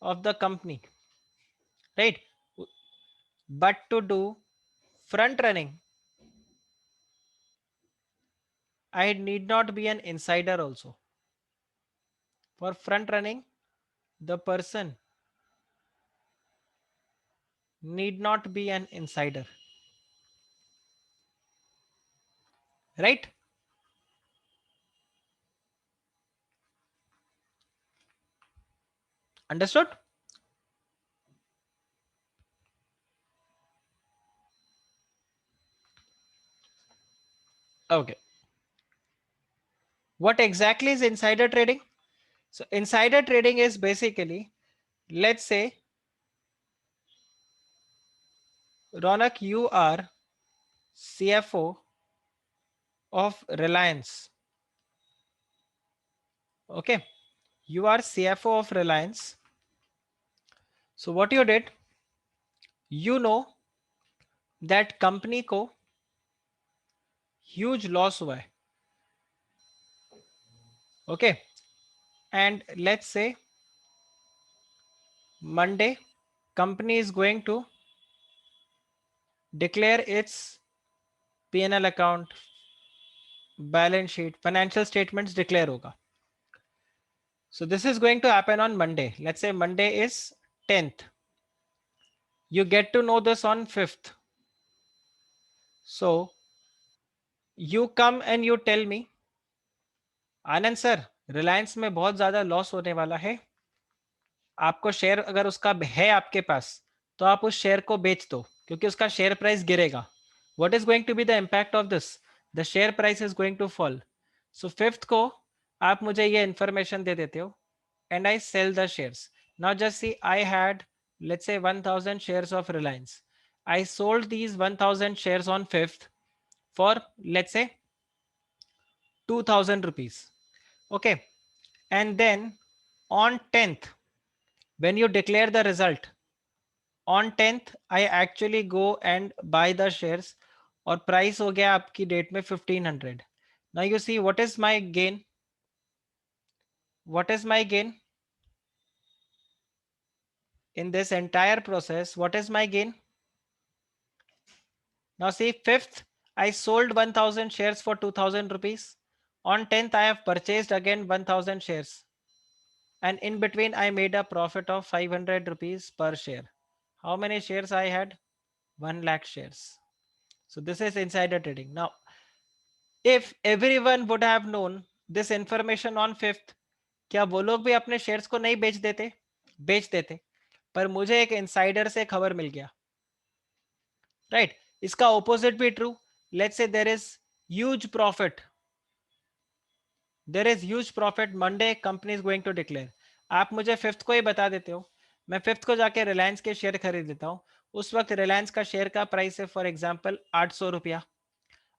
of the company, right? But to do front running, I need not be an insider also. For front running, the person need not be an insider, right? Understood? Okay. What exactly is insider trading? So insider trading is basically, let's say, Ronak, you are CFO of Reliance. Okay. You are CFO of Reliance. So what you did, you know that company को huge loss हुआ है. Okay. And let's say Monday, company is going to declare its P&L account, balance sheet, financial statements declare होगा. So this is going to happen on Monday. Let's say Monday is 10th. You get to know this on 5th. So you come and you tell me, Anand sir, Reliance में बहुत ज्यादा loss होने वाला है. आपको share अगर उसका है आपके पास, तो आप उस शेयर को बेच दो क्योंकि उसका शेयर प्राइस गिरेगा. What is going to be the impact of this? The share price is going to fall. So 5th को आप मुझे ये information दे देते हो and I sell the shares. Now just see, I had, let's say, 1000 shares of Reliance. I sold these 1000 shares on 5th for, let's say, 2000 rupees. Okay. And then on 10th, when you declare the result, on 10th I actually go and buy the shares और price हो गया आपकी date में 1500. Now you see what is my gain? What is my gain in this entire process? What is my gain? Now see, 5th I sold 1000 shares for 2000 rupees. On 10th I have purchased again 1000 shares, and in between I made a profit of 500 rupees per share. How many shares I had? 1 lakh shares. So this is insider trading. Now if everyone would have known this information on 5th, क्या वो लोग भी अपने shares को नहीं बेच देते? बेच देते. पर मुझे एक इंसाइडर से खबर मिल गया, राइट? इसका ऑपोजिट भी true, let's say there is huge profit, there is huge profit Monday, company is going to declare, आप मुझे फिफ्थ को ही बता देते हो, मैं फिफ्थ को जाके रिलायंस के शेयर खरीद लेता हूँ, उस वक्त रिलायंस का शेयर का प्राइस है फॉर एग्जांपल 800 रुपया।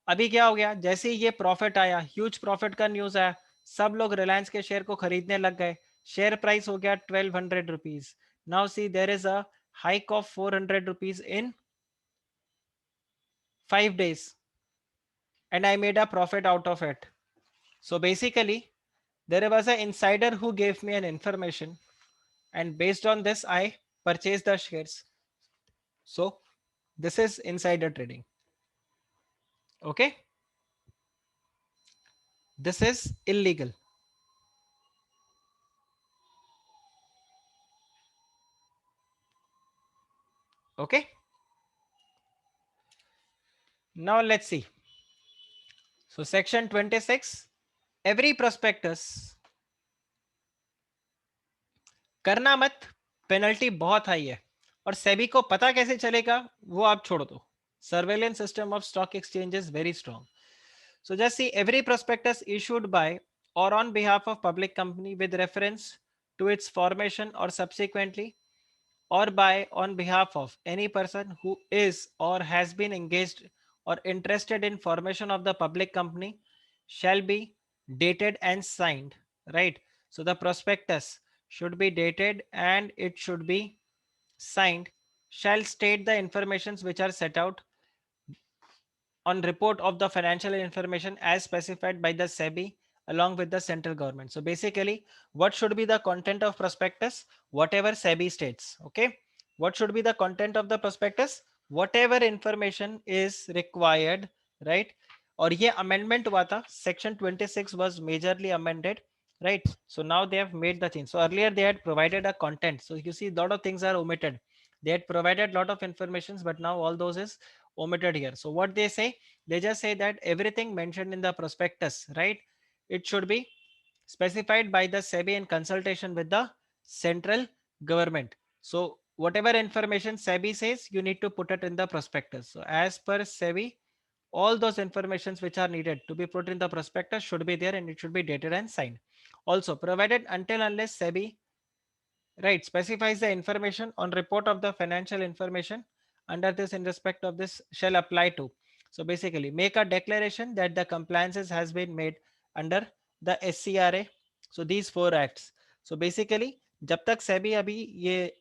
अभी क्या हो गया, जैसे ही ये प्रॉफिट आया, ह्यूज प्रॉफिट का न्यूज आया, सब लोग रिलायंस के शेयर को खरीदने लग गए, शेयर प्राइस हो गया 1200 rupees. Now see there is a hike of 400 rupees in 5 days and I made a profit out of it. So basically there was an insider who gave me an information and based on this I purchased the shares. So this is insider trading. Okay, this is illegal. Okay, now let's see. So section 26, every prospectus, करना मत, penalty बहुत high है, और सेबी को पता कैसे चलेगा वो आप छोड़ दो, surveillance system of stock exchange is very strong. So just see, every prospectus issued by or on behalf of public company with reference to its formation or subsequently, or by on behalf of any person who is or has been engaged or interested in formation of the public company shall be dated and signed, right? So the prospectus should be dated and it should be signed, shall state the informations which are set out on report of the financial information as specified by the SEBI along with the central government. So basically, what should be the content of prospectus? Whatever SEBI states. Okay. What should be the content of the prospectus? Whatever information is required, right? और ये amendment हुआ था, section 26 was majorly amended, right? So now they have made the change. So earlier they had provided a content, so you see a lot of things are omitted. They had provided a lot of informations, but now all those is omitted here. So what they say, they just say that everything mentioned in the prospectus, right, it should be specified by the SEBI in consultation with the central government. So whatever information SEBI says, you need to put it in the prospectus. So as per SEBI, all those informations which are needed to be put in the prospectus should be there and it should be dated and signed. Also provided until unless SEBI, right, specifies the information on report of the financial information under this in respect of this shall apply to. So basically make a declaration that the compliances has been made under the SCRA. So these four acts. So basically जब तक सेबी अभी ये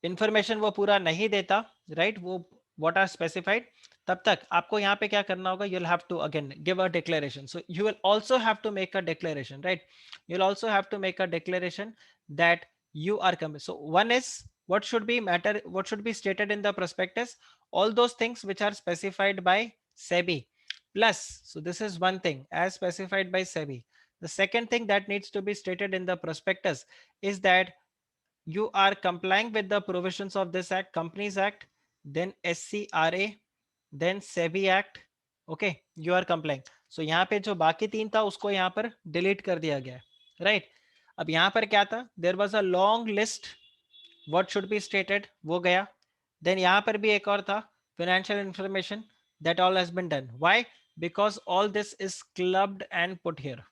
information वो पूरा नहीं देता, right, वो what are specified, तब तक आपको यहाँ पे क्या करना होगा, you'll have to again give a declaration. So you will also have to make a declaration, right? You'll also have to make a declaration that you are coming. So one is what should be matter, what should be stated in the prospectus, all those things which are specified by SEBI plus. So this is one thing as specified by SEBI. The second thing that needs to be stated in the prospectus is that you are complying with the provisions of this act, Companies Act, then SCRA, then SEBI Act. Okay, you are complying. So यहाँ पे जो बाकी तीन था उसको यहाँ पर delete कर दिया गया है, राइट? अब यहाँ पर क्या था, there was a long list what should be stated, वो गया. देन यहाँ पर भी एक और था, financial information, that all has been done. Why? Because all this is clubbed and put here,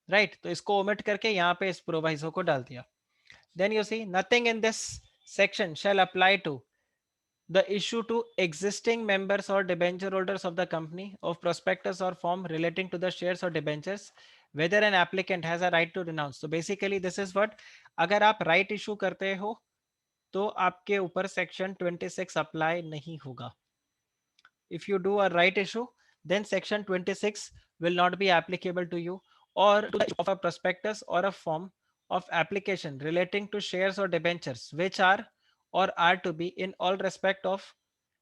right? तो इसको ओमिट करके यहाँ पे इस प्रोवाइजो को डाल दिया. Then you see nothing in this section shall apply to the issue to existing members or debenture holders of the company of prospectus or form relating to the shares or debentures, whether an applicant has a right to renounce. So basically this is what, अगर आप right issue करते हो तो आपके ऊपर section 26 apply नहीं होगा. If you do a right issue, then section 26 will not be applicable to you or to the of a prospectus or a form of application relating to shares or debentures which are or are to be in all respect of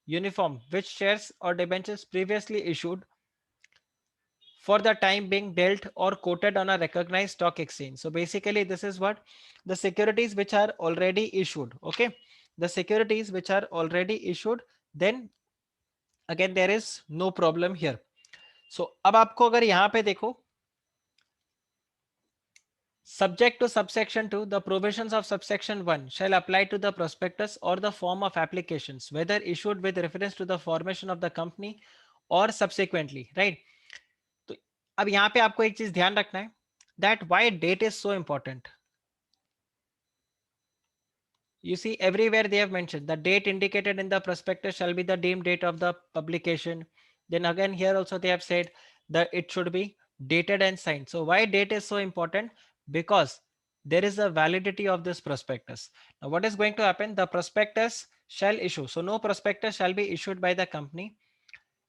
uniform which shares or debentures previously issued for the time being dealt or quoted on a recognized stock exchange. So basically this is what the securities which are already issued. Okay, the securities which are already issued, then again there is no problem here. So अब आपको अगर यहाँ पे देखो Subject to subsection 2, the provisions of subsection 1 shall apply to the prospectus or the form of applications, whether issued with reference to the formation of the company or subsequently, right? तो अब यहाँ पे आपको एक चीज ध्यान रखना है, that why date is so important. You see, everywhere they have mentioned the date indicated in the prospectus shall be the deemed date of the publication. Then again, here also they have said that it should be dated and signed. So why date is so important? Because there is a validity of this prospectus. Now, what is going to happen? The prospectus shall issue. So no prospectus shall be issued by the company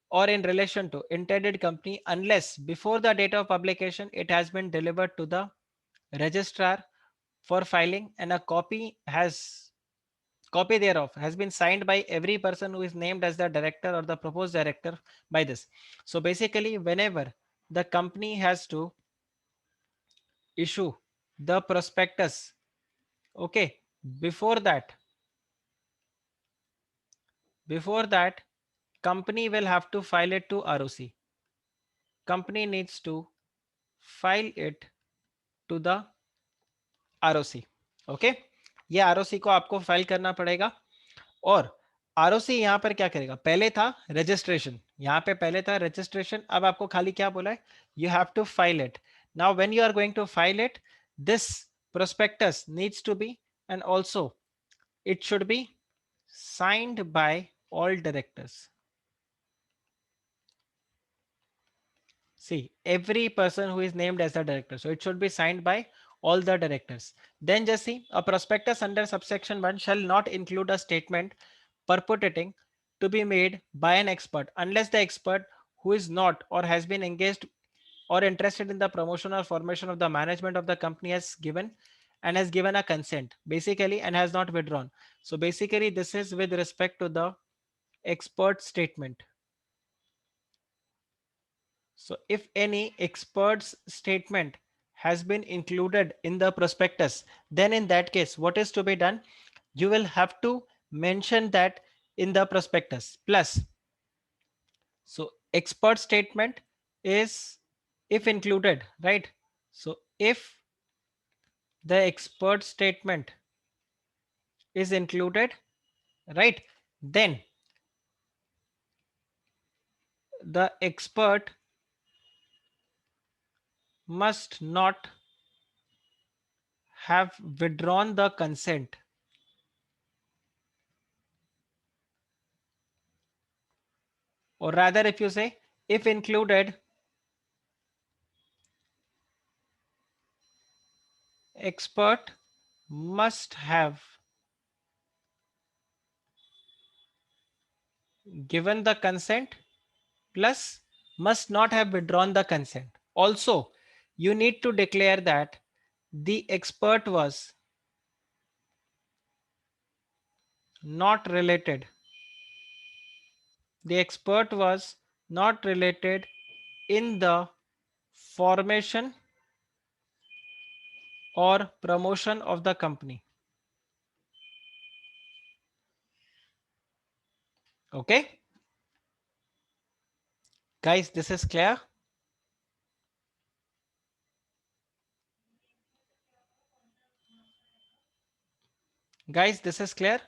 or in relation to intended company unless before the date of publication it has been delivered to the registrar for filing and a copy thereof has been signed by every person who is named as the director or the proposed director by this. So basically, whenever the company has to issue the prospectus, okay, before that, company will have to file it to ROC. Company needs to file it to the ROC. Okay, ये ROC को आपको file करना पड़ेगा और ROC यहां पर क्या करेगा? पहले था रजिस्ट्रेशन, यहां पे पहले था रजिस्ट्रेशन, अब आपको खाली क्या बोला है? You have to file it. Now when you are going to file it, this prospectus needs to be, and also it should be signed by all directors. See, every person who is named as a director, so it should be signed by all the directors. Then just see, a prospectus under subsection 1 shall not include a statement purporting to be made by an expert unless the expert who is not or has been engaged or interested in the promotion or formation of the management of the company has given a consent basically and has not withdrawn. So basically this is with respect to the expert statement. So if any expert's statement has been included in the prospectus, then in that case, what is to be done? You will have to mention that in the prospectus. Plus, so expert statement is if included, right? So if the expert statement is included, right, then the expert must not have withdrawn the consent, or rather if you say if included, expert must have given the consent plus must not have withdrawn the consent. Also, you need to declare that the expert was not related. The expert was not related in the formation or promotion of the company. Okay, guys, this is clear. Guys, this is clear.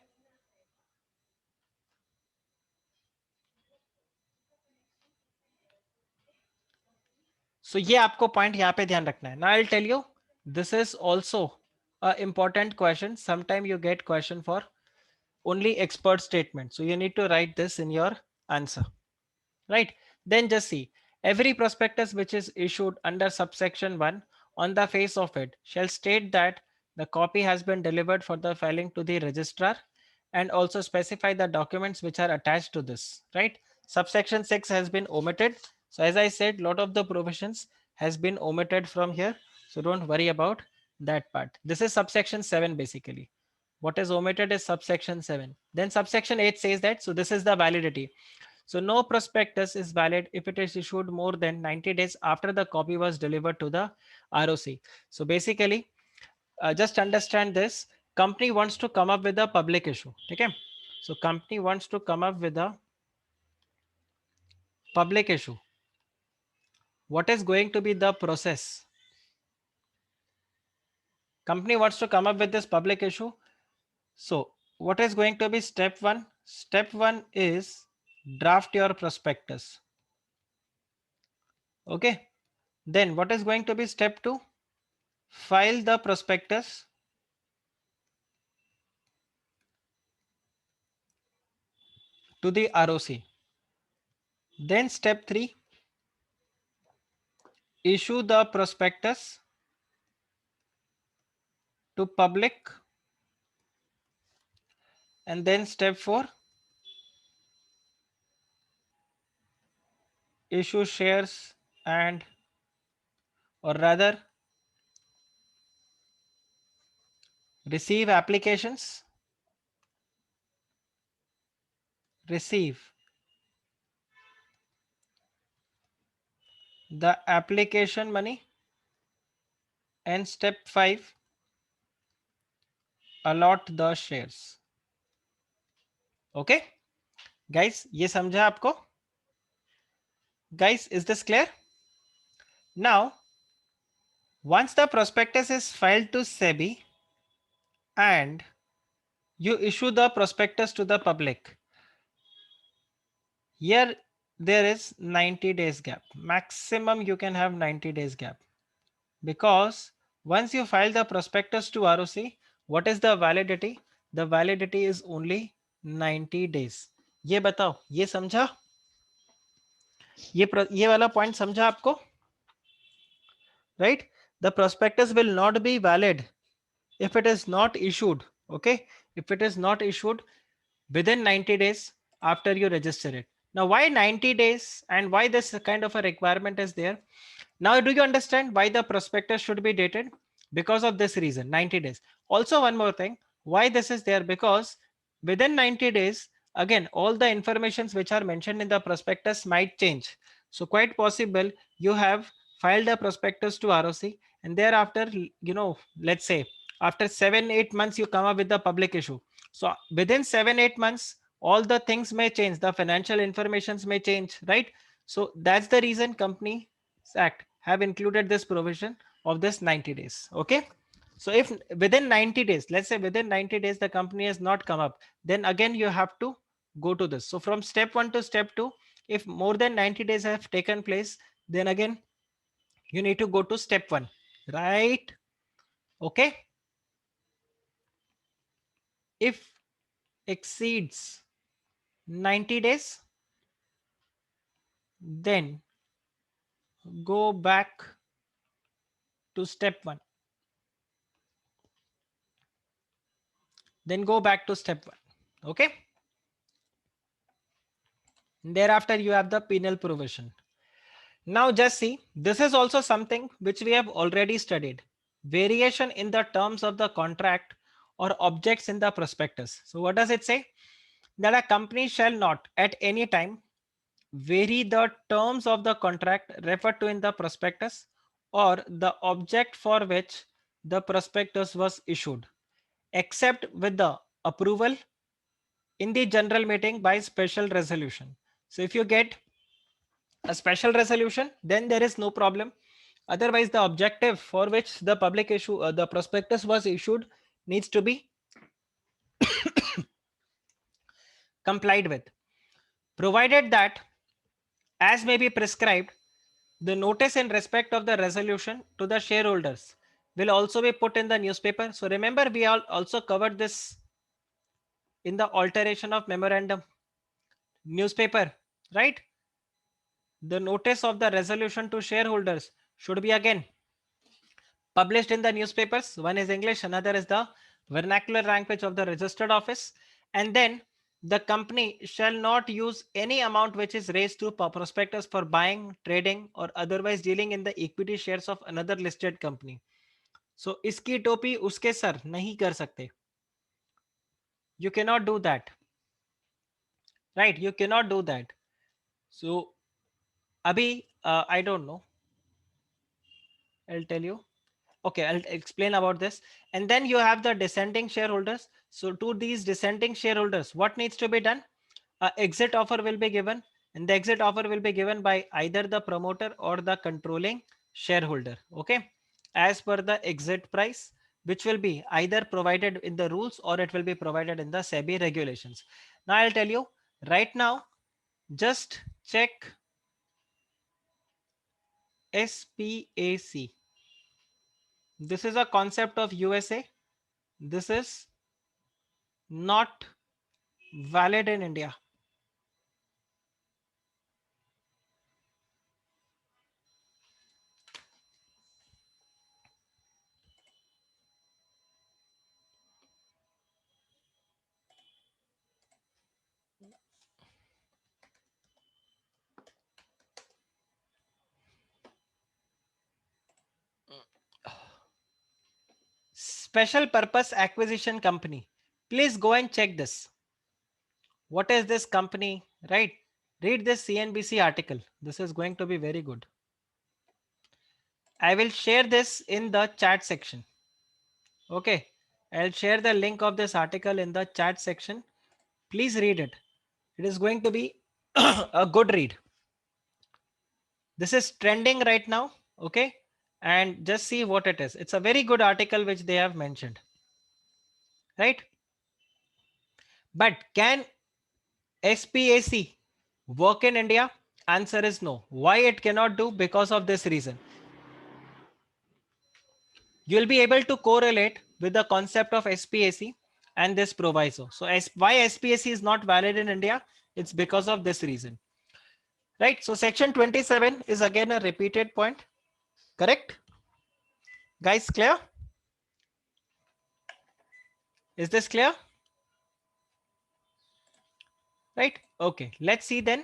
So ये आपको point यहाँ पे ध्यान रखना है. Now I'll tell you, this is also a important question. Sometime you get question for only expert statement. So you need to write this in your answer, right? Then just see, every prospectus which is issued under subsection 1 on the face of it shall state that the copy has been delivered for the filing to the registrar and also specify the documents which are attached to this, right? Subsection 6 has been omitted. So as I said, lot of the provisions has been omitted from here. So don't worry about that part. This is subsection 7 basically. What is omitted is subsection 7. Then subsection 8 says that, so this is the validity. So no prospectus is valid if it is issued more than 90 days after the copy was delivered to the ROC. So basically, just understand this. Company wants to come up with a public issue. Okay. So company wants to come up with a public issue. What is going to be the process? Company wants to come up with this public issue. So what is going to be step one? Step one is draft your prospectus. Okay. Then what is going to be step two? File the prospectus to the ROC. Then step three, issue the prospectus to public. And then step four, issue shares and, or rather, receive applications, receive the application money. And step five, allot the shares. Okay, guys, ये समझा आपको? Guys, is this clear? Now, once the prospectus is filed to SEBI and you issue the prospectus to the public, here there is 90 days gap. Maximum you can have 90 days gap, because once you file the prospectus to ROC, what is the validity? The validity is only 90 days. ये बताओ, ये समझा? ये वाला point समझा आपको? Right? The prospectus will not be valid if it is not issued. Okay, if it is not issued within 90 days after you register it. Now, why 90 days and why this kind of a requirement is there? Now, do you understand why the prospectus should be dated? Because of this reason, 90 days. Also, one more thing, why this is there? Because within 90 days, again, all the informations which are mentioned in the prospectus might change. So quite possible you have filed a prospectus to ROC, and thereafter, let's say after 7-8 months, you come up with the public issue. So within 7-8 months, all the things may change. The financial informations may change, right? So that's the reason Companies Act have included this provision of this 90 days. Okay. So if within 90 days, let's say within 90 days, the company has not come up, then again, you have to go to this. So from step one to step two, if more than 90 days have taken place, then again, you need to go to step one, right? Okay. If exceeds 90 days, then go back to step one. Then go back to step one. Okay. Thereafter, you have the penal provision. Now just see, this is also something which we have already studied. Variation in the terms of the contract or objects in the prospectus. So what does it say? That a company shall not at any time vary the terms of the contract referred to in the prospectus or the object for which the prospectus was issued, except with the approval in the general meeting by special resolution. So if you get a special resolution, then there is no problem. Otherwise, the objective for which the public issue, the prospectus was issued, needs to be complied with, provided that, as may be prescribed, the notice in respect of the resolution to the shareholders will also be put in the newspaper. So remember, we all also covered this in the alteration of memorandum newspaper, right? The notice of the resolution to shareholders should be again published in the newspapers. One is English, another is the vernacular language of the registered office. And then the company shall not use any amount which is raised through prospectus for buying, trading, or otherwise dealing in the equity shares of another listed company. So iski topi uske sar nahi kar sakte. You cannot do that. Right? You cannot do that. So abhi, I don't know. I'll tell you. Okay, I'll explain about this. And then you have the dissenting shareholders. So to these dissenting shareholders, what needs to be done? Exit offer will be given, and the exit offer will be given by either the promoter or the controlling shareholder. Okay, as per the exit price, which will be either provided in the rules or it will be provided in the SEBI regulations. Now I'll tell you right now, just check SPAC. This is a concept of USA. This is not valid in India. Special purpose acquisition company. Please go and check this. What is this company, right? Read this CNBC article. This is going to be very good. I will share this in the chat section. Okay. I'll share the link of this article in the chat section. Please read it. It is going to be a good read. This is trending right now. Okay. And just see what it is. It's a very good article which they have mentioned. Right. But can SPAC work in India? Answer is no. Why it cannot do? Because of this reason. You'll be able to correlate with the concept of SPAC and this proviso. So why SPAC is not valid in India? It's because of this reason. Right. So section 27 is again a repeated point. Correct? Guys, clear? Is this clear? Right. Okay. Let's see then.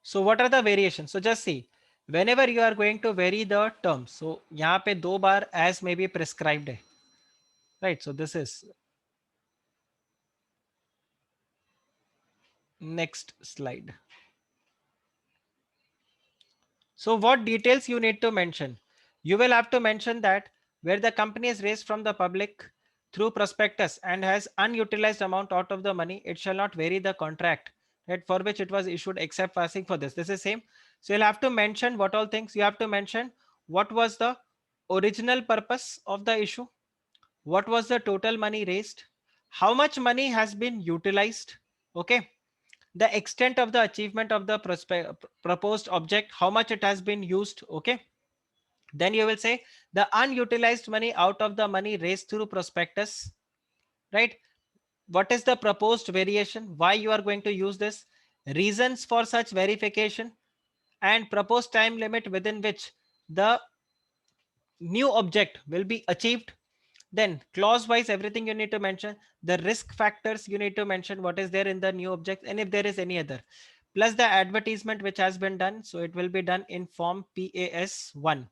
So what are the variations? So just see. Whenever you are going to vary the terms, so यहाँ पे दो बार as may be prescribed है. Right. So this is next slide. So what details you need to mention? You will have to mention that where the company is raised from the public through prospectus and has unutilized amount out of the money, it shall not vary the contract, right, for which it was issued except passing for this. This is same. So you'll have to mention what all things. You have to mention what was the original purpose of the issue, what was the total money raised, how much money has been utilized, okay, the extent of the achievement of the proposed object, how much it has been used, okay. Then you will say the unutilized money out of the money raised through prospectus, right? What is the proposed variation, why you are going to use this, reasons for such verification, and proposed time limit within which the new object will be achieved. Then clause wise everything you need to mention, the risk factors you need to mention, what is there in the new object, and if there is any other, plus the advertisement which has been done. So it will be done in form PAS1.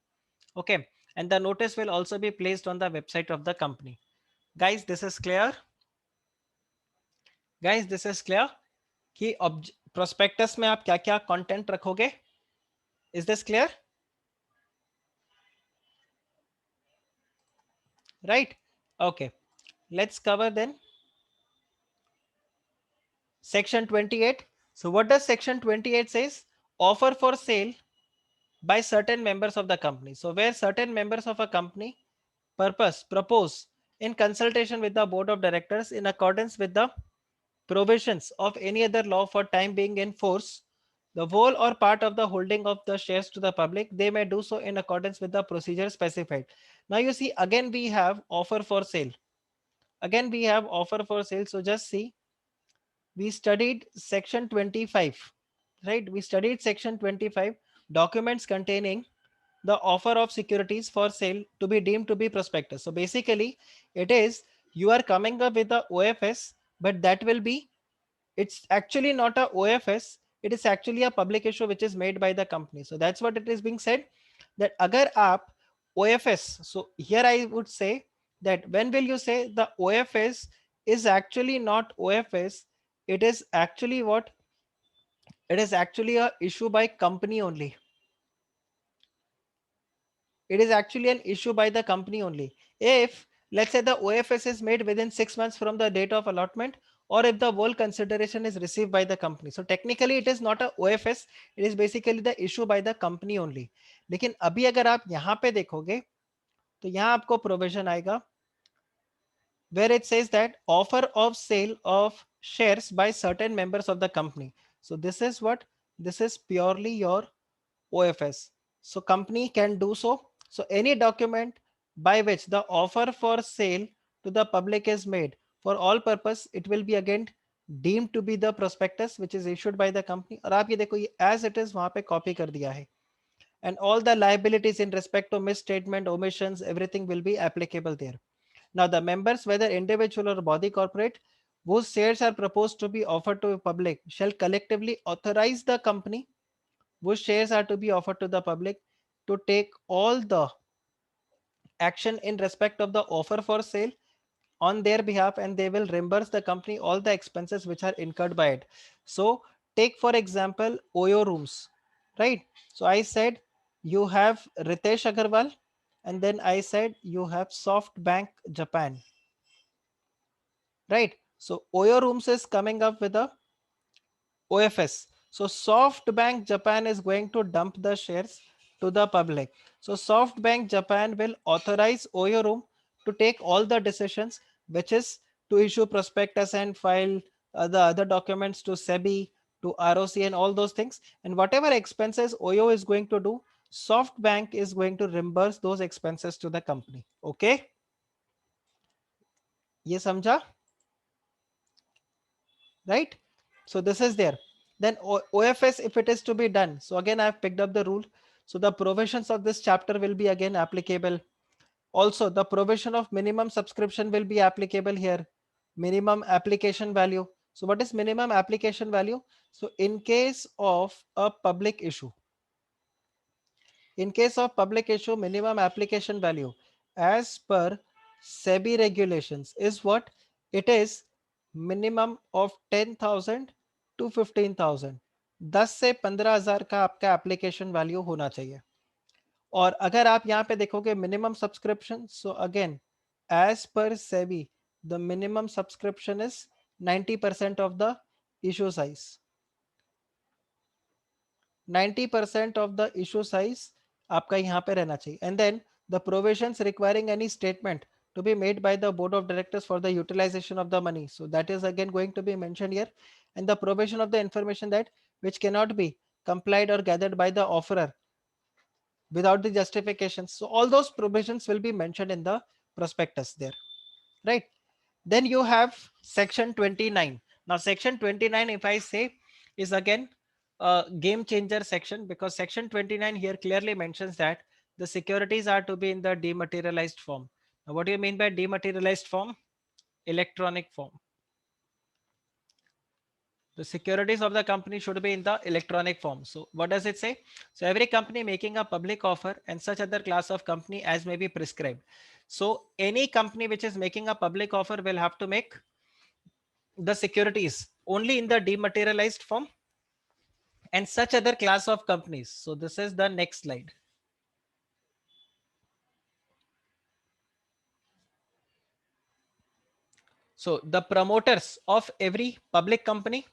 Okay. And the notice will also be placed on the website of the company. Guys, this is clear. Guys, this is clear कि prospectus में आप क्या क्या content रखोगे. Is this clear? Right. Okay. Let's cover then section 28. So what does section 28 says? Offer for sale by certain members of the company. So where certain members of a company propose in consultation with the board of directors in accordance with the provisions of any other law for time being in force, the whole or part of the holding of the shares to the public, they may do so in accordance with the procedure specified. Now you see again we have offer for sale. Again we have offer for sale. So just see, we studied section 25, right? We studied section 25, documents containing the offer of securities for sale to be deemed to be prospectus. So basically it is you are coming up with the OFS, but that will be, it's actually not a OFS, it is actually a public issue which is made by the company. So that's what it is being said, that agar aap OFS, so here I would say that when will you say the OFS is actually not OFS, it is actually what, it is actually a issue by company only. It is actually an issue by the company only. If let's say the OFS is made within 6 months from the date of allotment, or if the whole consideration is received by the company. So technically it is not a OFS, it is basically the issue by the company only. लेकिन अभी अगर आप यहाँ पे देखोगे तो यहाँ आपको प्रोविजन आएगा where it says that offer of sale of shares by certain members of the company. So this is what, this is purely your OFS. So company can do so. So any document by which the offer for sale to the public is made, for all purpose, it will be again deemed to be the prospectus which is issued by the company. और आप ये देखो ये as it is वहाँ पे copy कर दिया है. And all the liabilities in respect to misstatement, omissions, everything will be applicable there. Now the members, whether individual or body corporate, whose shares are proposed to be offered to the public, shall collectively authorize the company whose shares are to be offered to the public to take all the action in respect of the offer for sale on their behalf, and they will reimburse the company all the expenses which are incurred by it. So take for example Oyo rooms, right? So I said you have Ritesh Agarwal, and then I said you have SoftBank Japan, right? So Oyo rooms is coming up with a OFS. So SoftBank Japan is going to dump the shares to the public. So SoftBank Japan will authorize Oyo Room to take all the decisions, which is to issue prospectus and file the other documents to SEBI, to ROC and all those things. And whatever expenses Oyo is going to do, SoftBank is going to reimburse those expenses to the company. Okay? ये समझा? Right? So this is there. Then OFS, if it is to be done. So again, I've picked up the rule. So the provisions of this chapter will be again applicable. Also, the provision of minimum subscription will be applicable here. Minimum application value. So what is minimum application value? So in case of a public issue, minimum application value as per SEBI regulations is what? It is minimum of 10,000 to 15,000. 10 से 15,000 का आपका application value होना चाहिए. और अगर आप यहाँ पे देखोगे minimum subscription, so again as per SEBI the minimum subscription is 90% of the issue size. 90% of the issue size आपका यहाँ पे रहना चाहिए. And then the provisions requiring any statement to be made by the board of directors for the utilization of the money. So that is again going to be mentioned here. And the provision of the information that which cannot be complied or gathered by the offerer without the justification. So all those provisions will be mentioned in the prospectus there, right? Then you have section 29. Now section 29, if I say, is again a game changer section, because section 29 here clearly mentions that the securities are to be in the dematerialized form. Now what do you mean by dematerialized form? Electronic form. The securities of the company should be in the electronic form. So what does it say? So every company making a public offer and such other class of company as may be prescribed. So any company which is making a public offer will have to make the securities only in the dematerialized form and such other class of companies. So this is the next slide. So the promoters of every public company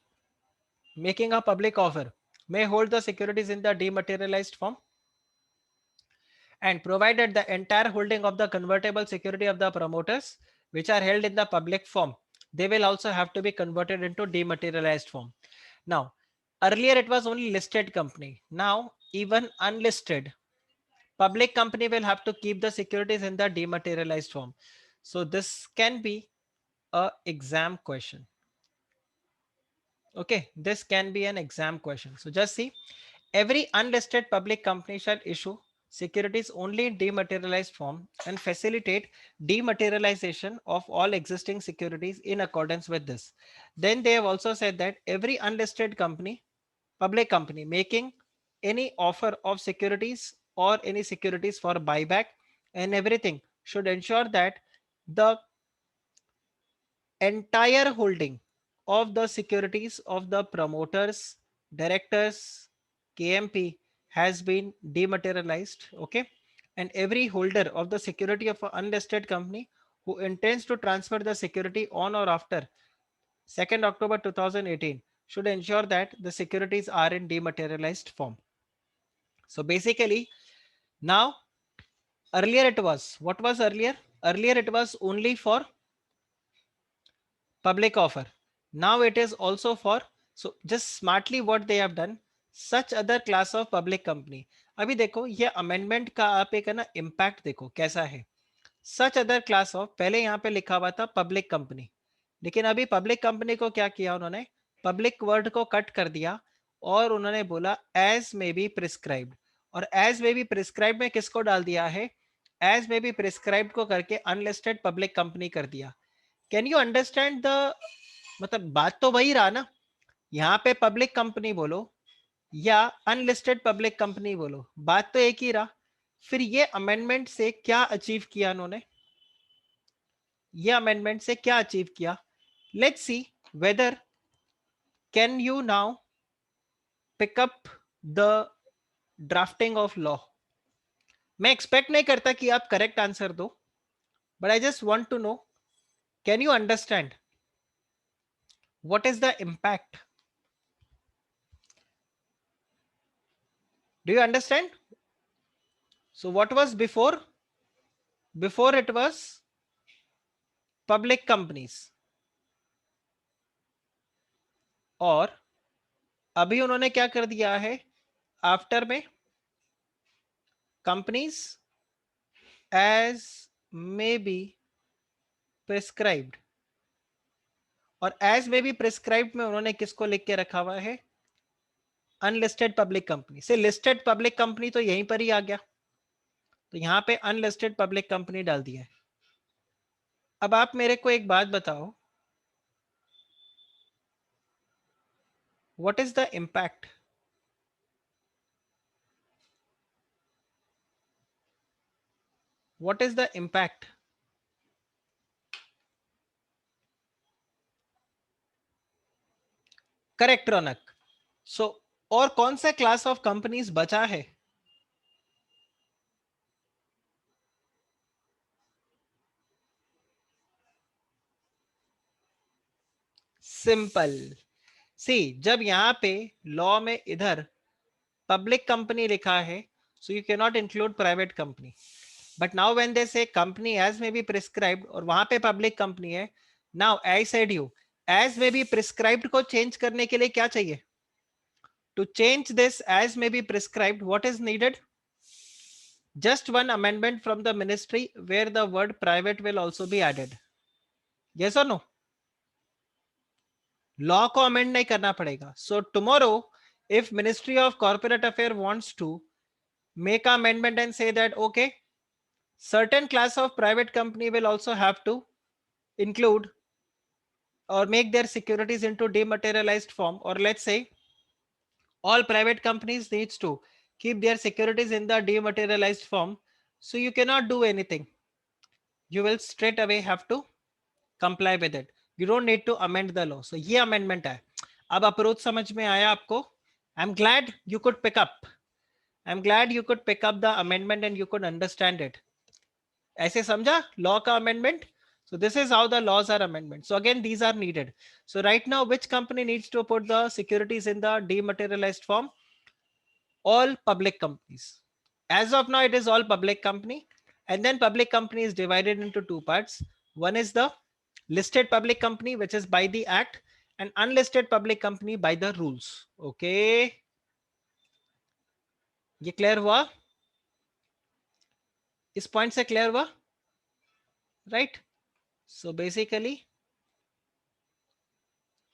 making a public offer may hold the securities in the dematerialized form, and provided the entire holding of the convertible security of the promoters which are held in the public form, they will also have to be converted into dematerialized form. Now earlier it was only listed company. Now even unlisted public company will have to keep the securities in the dematerialized form. So this can be a exam question. Okay, this can be an exam question. So just see, every unlisted public company shall issue securities only in dematerialized form and facilitate dematerialization of all existing securities in accordance with this. Then they have also said that every unlisted company, public company making any offer of securities or any securities for buyback and everything should ensure that the entire holding of the securities of the promoters, directors, KMP has been dematerialized. Okay. And every holder of the security of an unlisted company who intends to transfer the security on or after 2nd October 2018 should ensure that the securities are in dematerialized form. So basically, now earlier it was, what was earlier? Earlier it was only for public offer. Now it is also for, so just smartly what they have done, such other class of public company. अभी देखो ये amendment का आप एक है ना impact देखो कैसा है. सच अदर क्लास ऑफ, पहले यहाँ पे लिखा हुआ था पब्लिक कंपनी, लेकिन अभी पब्लिक कंपनी को क्या किया उन्होंने, पब्लिक वर्ड को कट कर दिया और उन्होंने बोला एज में बी प्रिस्क्राइब्ड. और एज में बी प्रिस्क्राइब्ड में किसको डाल दिया है, एज में बी प्रिस्क्राइब्ड को करके अनलिस्टेड पब्लिक कंपनी कर दिया. कैन यू अंडरस्टैंड द, मतलब बात तो वही रहा ना, यहाँ पे पब्लिक कंपनी बोलो या अनलिस्टेड पब्लिक कंपनी बोलो, बात तो एक ही रहा. फिर ये अमेंडमेंट से क्या अचीव किया उन्होंने, ये अमेंडमेंट से क्या अचीव किया, let's see whether can you now pick up the drafting of law. मैं एक्सपेक्ट नहीं करता कि आप करेक्ट आंसर दो, but I just want to know, can you understand what is the impact, do you understand. So what was before, before it was public companies, और अभी उन्होंने क्या कर दिया है आफ्टर में, companies as may be prescribed. और as may be prescribed में उन्होंने किसको लिख के रखा हुआ है, अनलिस्टेड पब्लिक कंपनी से. लिस्टेड पब्लिक कंपनी तो यहीं पर ही आ गया, तो यहां पे अनलिस्टेड पब्लिक कंपनी डाल दिया है. अब आप मेरे को एक बात बताओ, what is the impact, what is the impact. Correct Raunak. So और कौन सा क्लास ऑफ कंपनीज बचा है, सिंपल. सी जब यहां पे लॉ में इधर पब्लिक कंपनी लिखा है, so you can not include private company. But now when they say company as may be prescribed और वहां पे पब्लिक कंपनी है, now I said you as may be prescribed को चेंज करने के लिए क्या चाहिए, to change this as may be prescribed what is needed, just one amendment from the ministry where the word private will also be added. Yes or no? Law को amend नहीं करना पड़ेगा. So tomorrow if ministry of corporate affair wants to make an amendment and say that okay, certain class of private company will also have to include or make their securities into dematerialized form, or let's say all private companies needs to keep their securities in the dematerialized form, so you cannot do anything, you will straight away have to comply with it. You don't need to amend the law. So ये amendment है. अब approach समझ में आया आपको. I'm glad you could pick up. I'm glad you could pick up the amendment and you could understand it. ऐसे समझा law का amendment? So this is how the laws are amendment. So again, these are needed. So right now, which company needs to put the securities in the dematerialized form? All public companies. As of now, it is all public company. And then public company is divided into two parts. One is the listed public company, which is by the act, and unlisted public company by the rules. Okay. ये clear हुआ, इस point से clear हुआ, right. So basically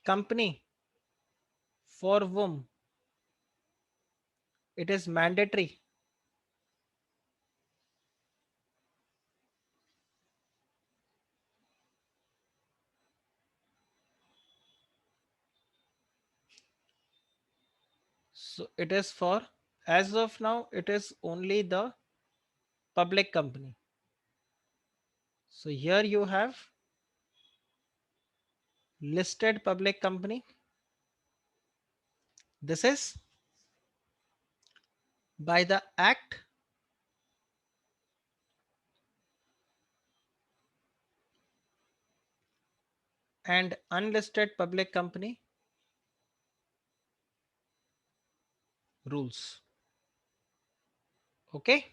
company for whom it is mandatory so it is for, as of now it is only the public company. So here you have listed public company. This is by the act and unlisted public company rules. Okay.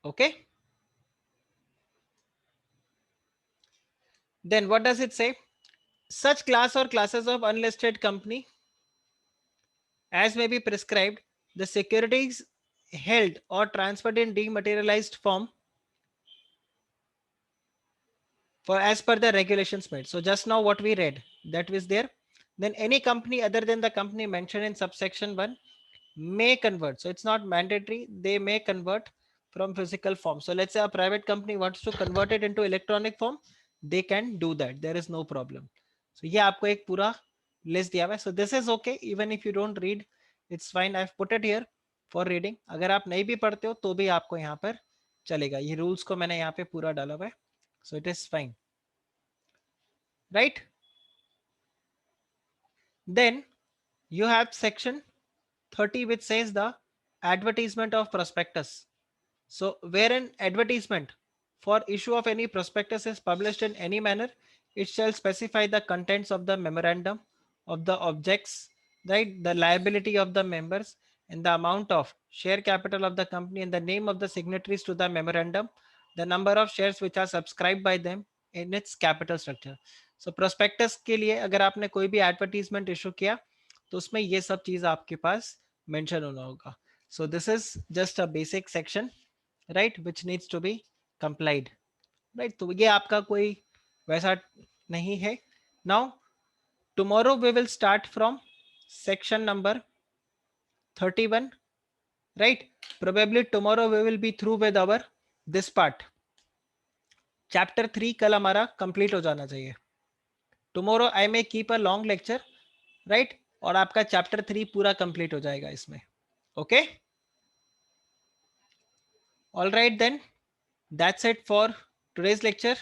Okay. Then what does it say? Such class or classes of unlisted company as may be prescribed, the securities held or transferred in dematerialized form for as per the regulations made. So just now what we read, that was there. Then any company other than the company mentioned in subsection 1 may convert. So it's not mandatory. They may convert from physical form. So let's say a private company wants to convert it into electronic form. They can do that. There is no problem. So ये आपको एक पूरा list दिया हुआ है. So this is okay. Even if you don't read, it's fine. I've put it here for reading. अगर आप नहीं भी पढ़ते हो तो भी आपको यहाँ पर चलेगा. ये rules को मैंने यहाँ पे पूरा डाला हुआ है. So it is fine. Right? Then you have section 30 which says the advertisement of prospectus. So where an advertisement for issue of any prospectus is published in any manner, it shall specify the contents of the memorandum, of the objects, right, the liability of the members, and the amount of share capital of the company, and the name of the signatories to the memorandum, the number of shares which are subscribed by them in its capital structure. So prospectus के लिए अगर आपने कोई भी advertisement issue किया तो उसमें ये सब चीज आपके पास mention होना होगा. So this is just a basic section, right, which needs to be complied, right? तो ये आपका कोई वैसा नहीं है. Now tomorrow we will start from section number 31, right? Probably tomorrow we will be through with our this part. Chapter 3 कल हमारा complete हो जाना चाहिए. Tomorrow I may keep a long lecture, right? और आपका chapter 3 पूरा complete हो जाएगा इसमें. Okay? All right then. That's it for today's lecture.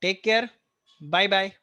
Take care. Bye bye.